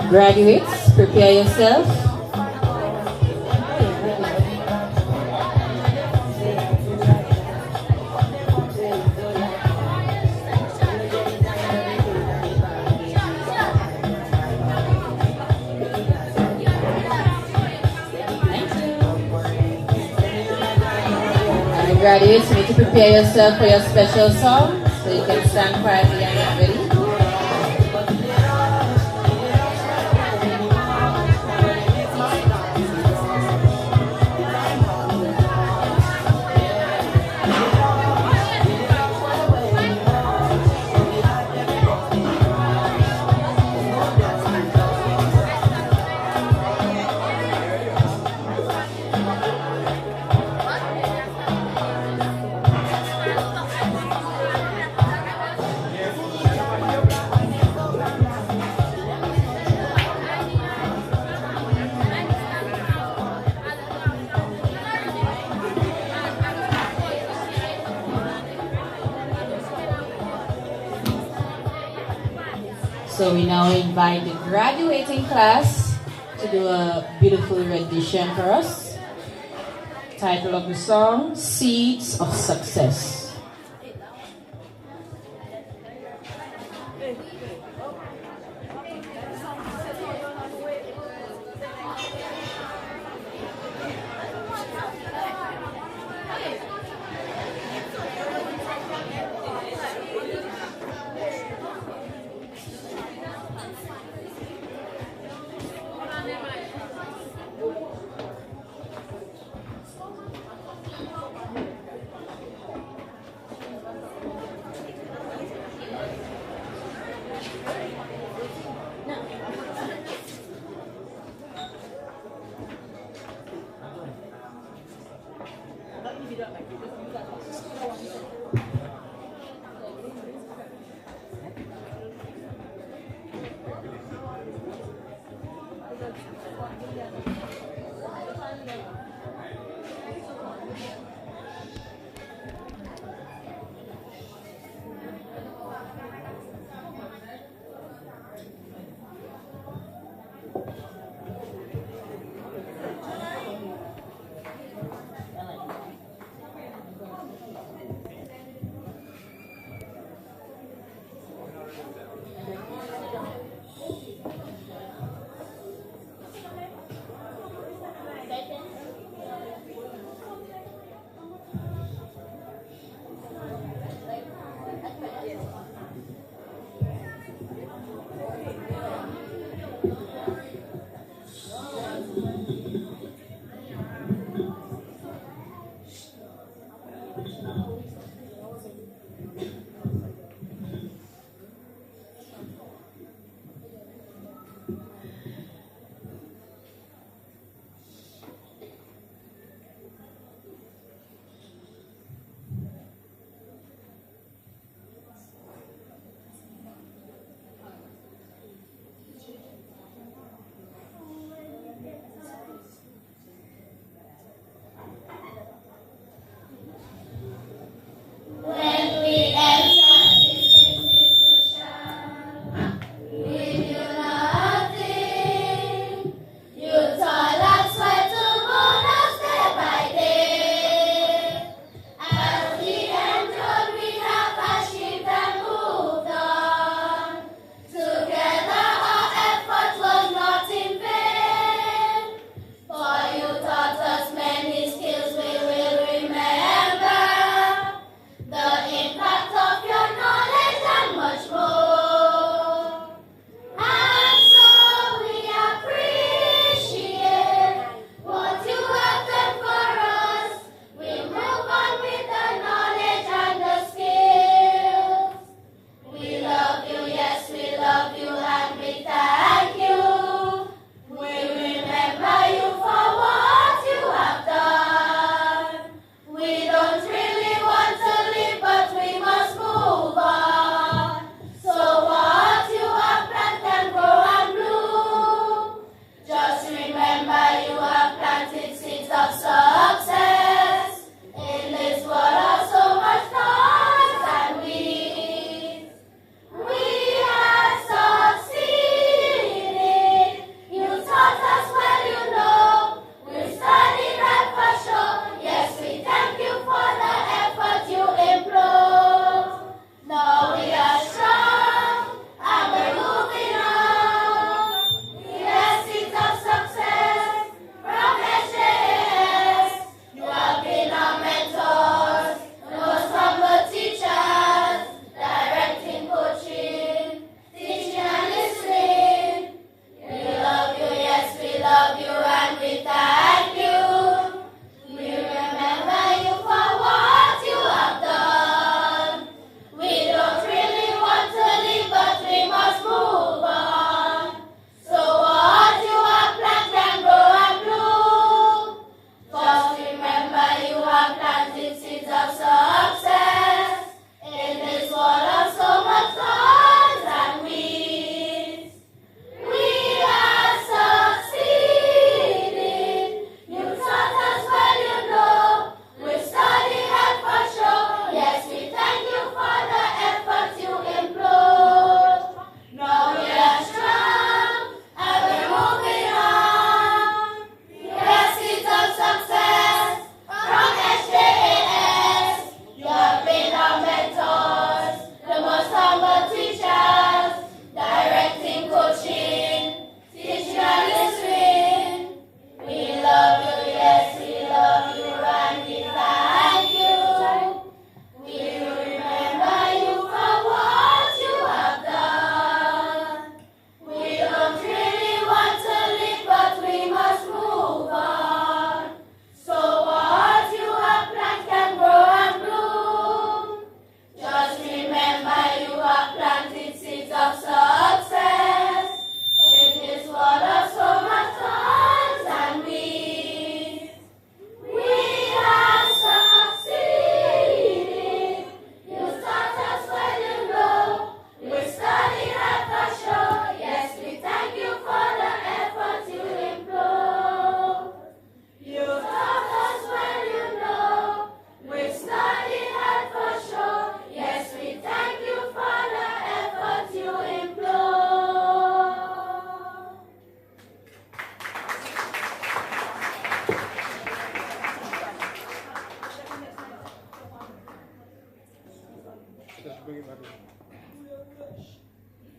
graduates, prepare yourself. Alright, graduates, you need to prepare yourself for your special song, so you can stand quietly and get ready. So we now invite the graduating class to do a beautiful rendition for us. Title of the song, Seeds of Success.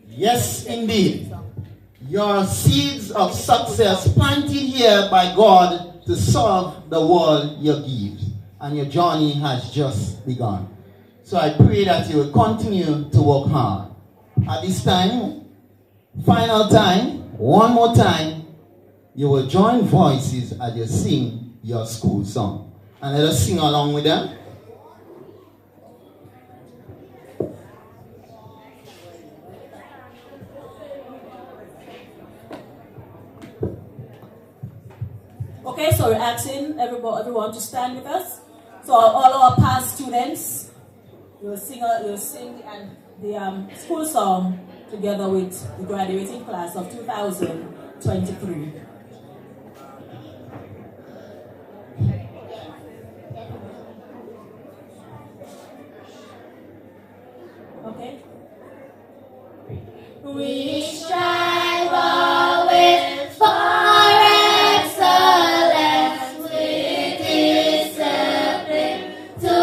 Yes, indeed. Your seeds of success planted here by God to serve the world you give. And your journey has just begun. So I pray that you will continue to work hard. At this time, final time, one more time, you will join voices as you sing your school song. And let us sing along with them. Okay, so we're asking everyone to stand with us. So all our past students, you'll sing the school song together with the graduating class of 2023. Okay. We strive always for excellence with discipline to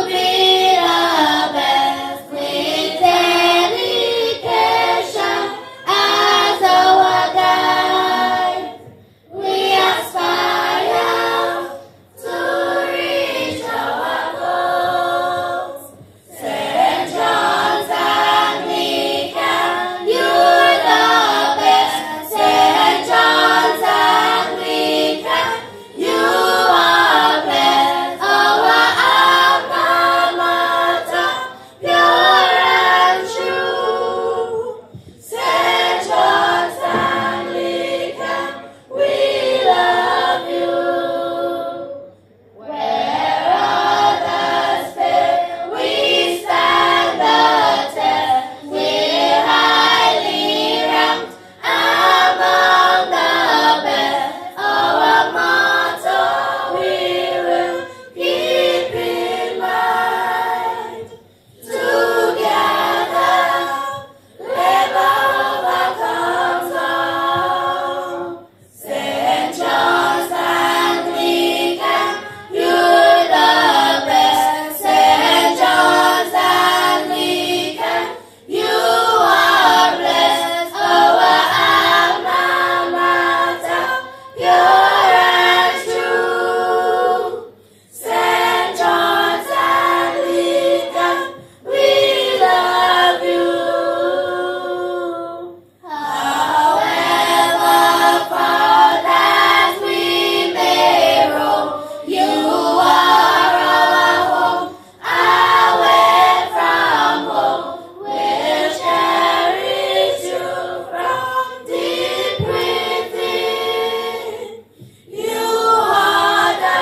be the best with dedication as our guide. We aspire to reach our goals. St. John's Anglican, you're the best. St. John's Anglican, you are blessed. Our alma mater, pure and true. St. John's Anglican, we love you. Where others fail, we stand the test. We're highly ranked among the best. Our motto we will keep in mind. Together, labor overcomes all. St. John's Anglican, you're the best. St. John's Anglican, you are blessed. Our alma mater, pure and true. St. John's Anglican, we love you. However far that we may roam, you are our home. Away from home, we'll cherish you from deep within. You are the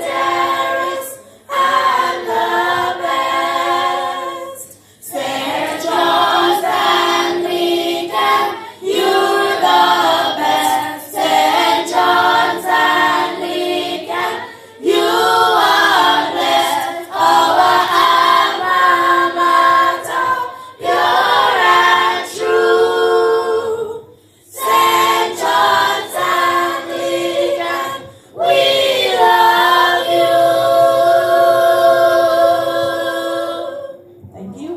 dearest and the best. St. John's Anglican, you're the best. St. John's Anglican, you are blessed. Our alma mater, pure and true. St. John's Anglican, we love you. Thank you.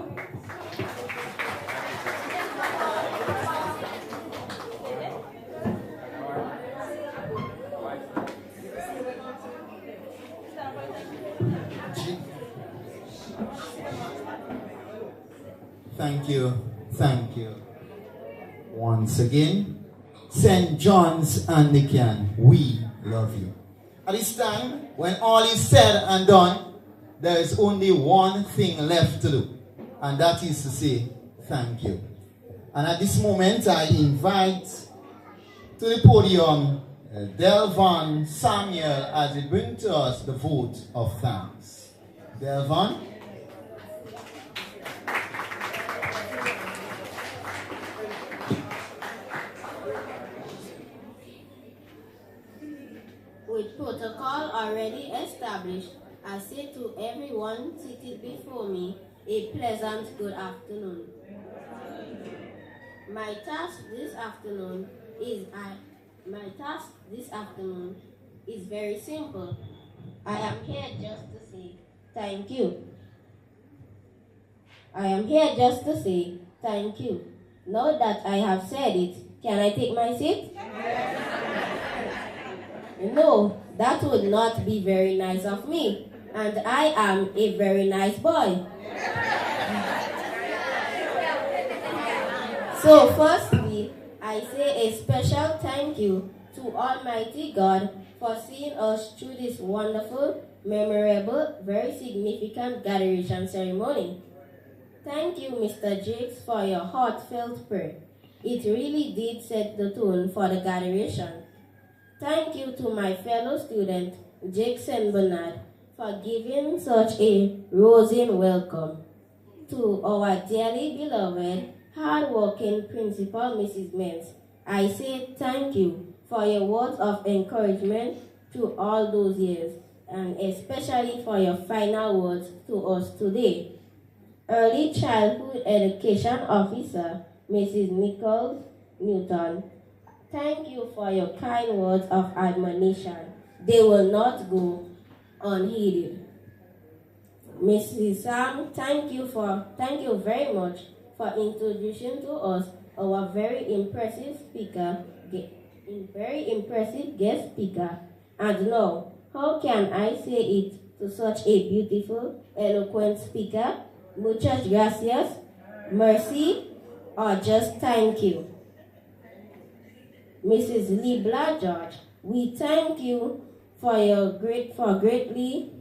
Thank you. Thank you. Once again, St. John's Anglican, we love you. At this time, when all is said and done, there is only one thing left to do, and that is to say thank you. And at this moment, I invite to the podium Delvon Samuel as he brings to us the vote of thanks. Delvon? With protocol already established, I say to everyone seated before me, a pleasant good afternoon. My task this afternoon is very simple. I am here just to say thank you. I am here just to say thank you. Now that I have said it, can I take my seat? No, that would not be very nice of me. And I am a very nice boy. So firstly, I say a special thank you to Almighty God for seeing us through this wonderful, memorable, very significant graduation ceremony. Thank you, Mr. Jakes, for your heartfelt prayer. It really did set the tone for the graduation. Thank you to my fellow student, Jakes and Bernard, for giving such a rousing welcome. To our dearly beloved, hard-working principal, Mrs. Menz, I say thank you for your words of encouragement through all those years, and especially for your final words to us today. Early Childhood Education Officer, Mrs. Nichols Newton, thank you for your kind words of admonition. They will not go unheeded. Mrs. Sam, thank you very much for introducing to us our very impressive guest speaker. And now, how can I say it to such a beautiful, eloquent speaker? Muchas gracias, mercy, or just thank you. Mrs. Libla George, we thank you for greatly.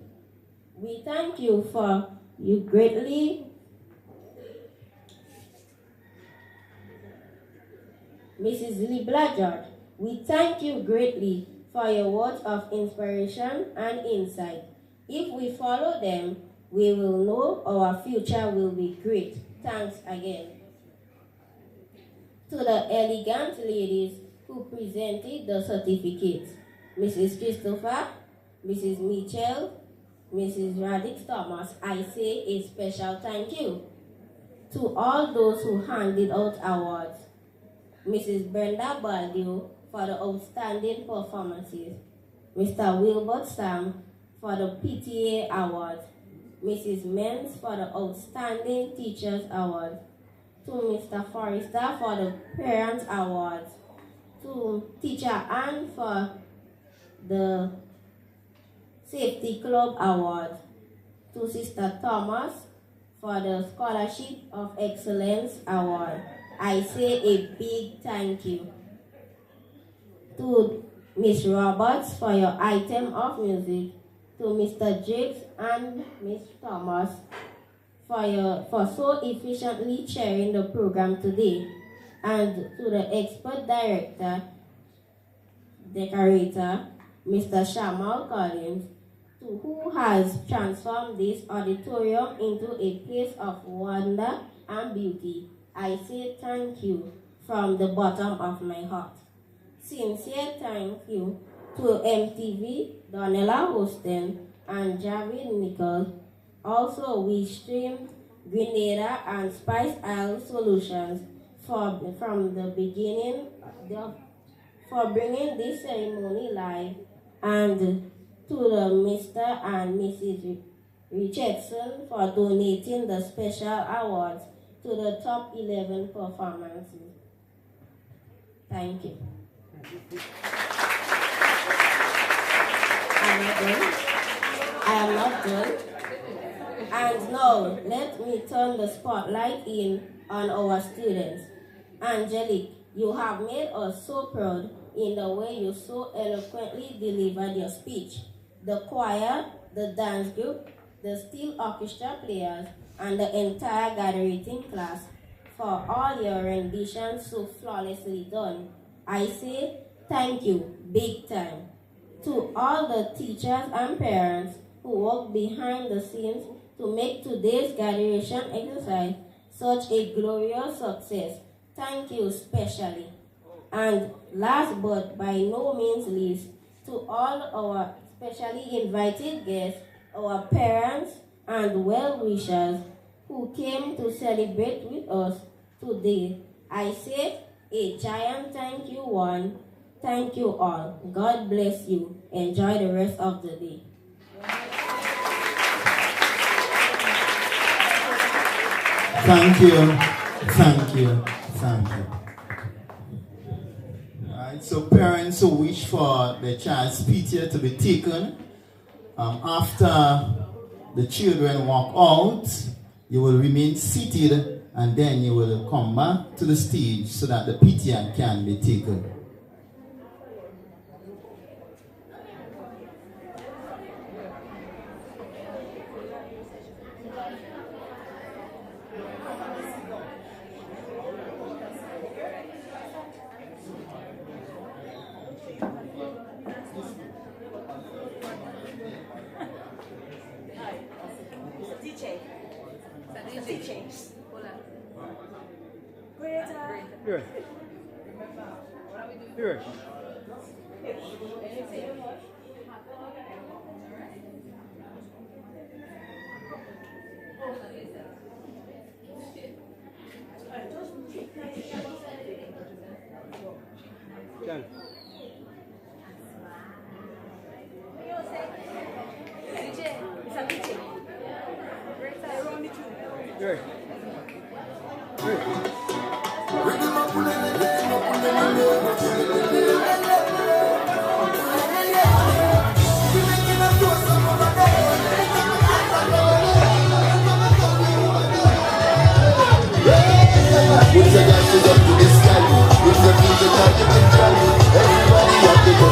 Mrs. Libla George, we thank you greatly for your words of inspiration and insight. If we follow them, we will know our future will be great. Thanks again. To the elegant ladies who presented the certificates, Mrs. Christopher, Mrs. Mitchell, Mrs. Radix Thomas, I say a special thank you. To all those who handed out awards, Mrs. Brenda Baldio for the outstanding performances, Mr. Wilbert Sam for the PTA award, Mrs. Menz for the outstanding teachers award, to Mr. Forrester for the parents award, to Teacher Ann for the Safety Club award, to Sister Thomas for the Scholarship of Excellence award. I say a big thank you. To Miss Roberts for your item of music, to Mr. Jakes and Miss Thomas for so efficiently chairing the program today, and to the expert decorator, Mr. Shamal Collins, who has transformed this auditorium into a place of wonder and beauty. I say thank you from the bottom of my heart. Sincere thank you to MTV, Donella Houston, and Javid Nichols. Also, we streamed Grenada and Spice Isle Solutions from the beginning for bringing this ceremony live, and to the Mr. and Mrs. Richardson for donating the special awards to the top 11 performances. Thank you. I am not done. And now, let me turn the spotlight in on our students. Angelique, you have made us so proud in the way you so eloquently delivered your speech. The choir, the dance group, the steel orchestra players, and the entire graduating class for all your renditions so flawlessly done. I say thank you, big time. To all the teachers and parents who worked behind the scenes to make today's graduation exercise such a glorious success, thank you especially. And last but by no means least, to all our specially invited guests, our parents and well-wishers who came to celebrate with us today, I say a giant thank you one. Thank you all. God bless you. Enjoy the rest of the day. Thank you. Thank you. Thank you. Alright, so parents who wish for their child's PTA to be taken, after the children walk out, you will remain seated and then you will come back to the stage so that the PTA can be taken. Here. Here. Done. Here. Put your glasses up to the sky. If your feet are tired, you can try. Everybody have to go.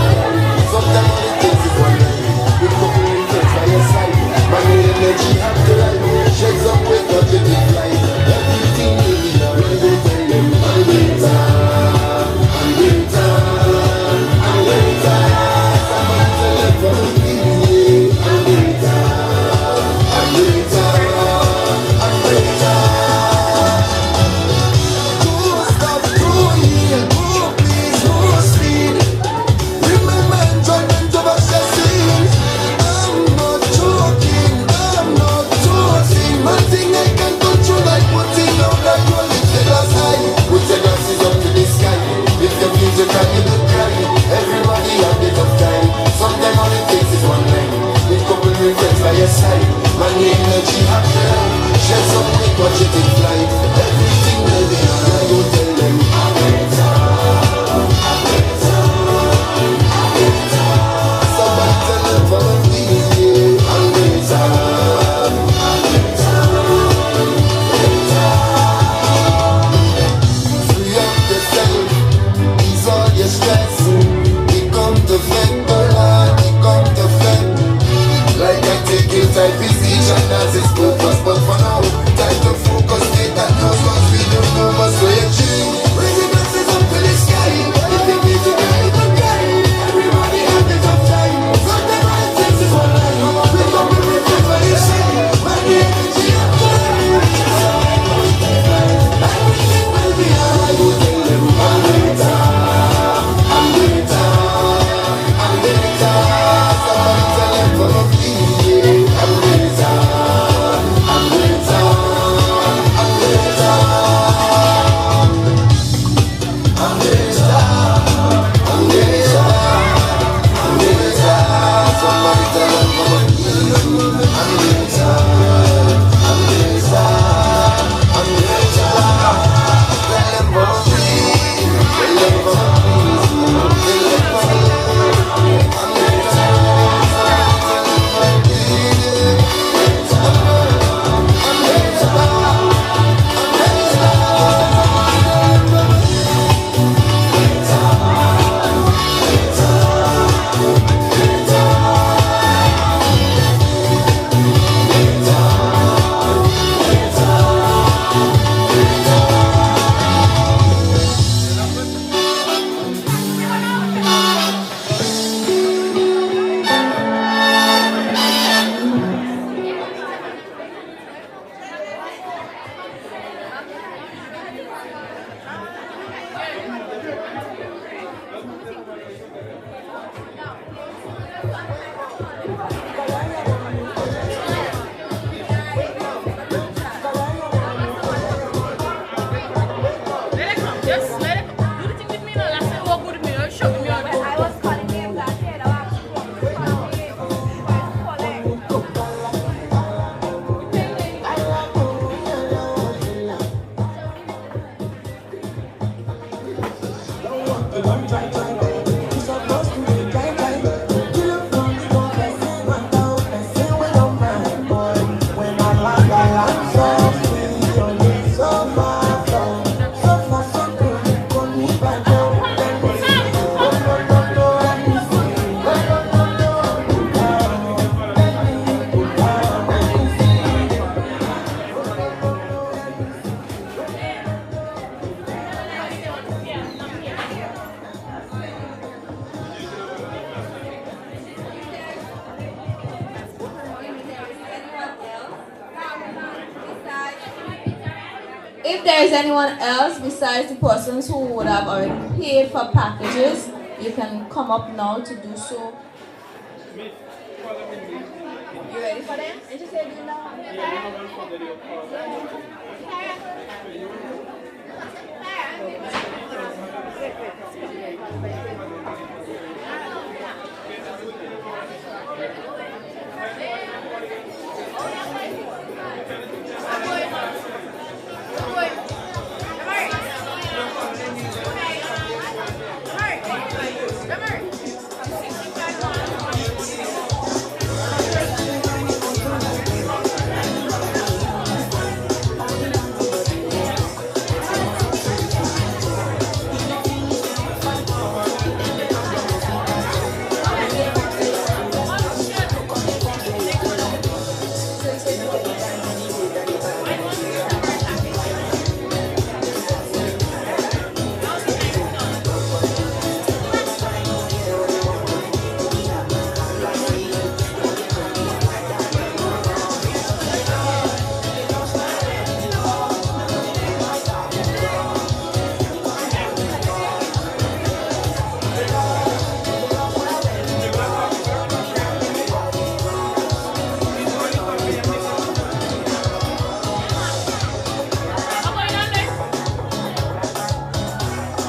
Sometimes all it takes is one night. With couple of friends by your side. Money, energy, have to ride. Shed some weight, not to be flight. Everything will be alright. Don't tell them I'm winter. I'm winter. I'm winter. Somebody tell them from me. I'm winter. I'm winter. I'm winter. Everybody have a bit of time. Sometimes all it takes is one line. With couple of friends by your side. Money, energy, happy life. Share some quick, watch it in flight. Everything will be alright. Don't tell them I'm better. I'm better. I'm better. Somebody tell them for me, yeah. I'm better. I'm better. Better. Free up yourself. Ease all your stress. To fend the Lord, he come to fend. Like I take it, I busy, and as his purpose. But for now, time to focus, take that nose, cause we don't know what's where you're chilling. Raise your glasses up to the sky. If you need to cry, don't cry. Everybody have a tough time. Sometimes all it takes is one line. We come to reflect what you say. Money, energy, and time. Everything will be alright. We'll tell them I'm better. I'm better. If there is anyone else besides the persons who would have already paid for packages, you can come up now to do so. You ready for them? And just say, do you know?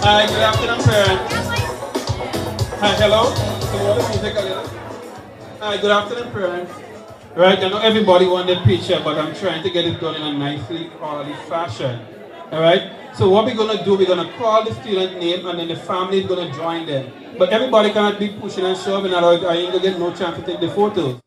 Hi, good afternoon, parents. Hi, hello. Can you hold the music a little? Hi, good afternoon, parents. Right, I know everybody want a picture, but I'm trying to get it done in a nicely quality fashion. All right. So what we're gonna do, we're gonna call the student name, and then the family is gonna join them. But everybody cannot be pushing and shoving, or I ain't gonna get no chance to take the photos.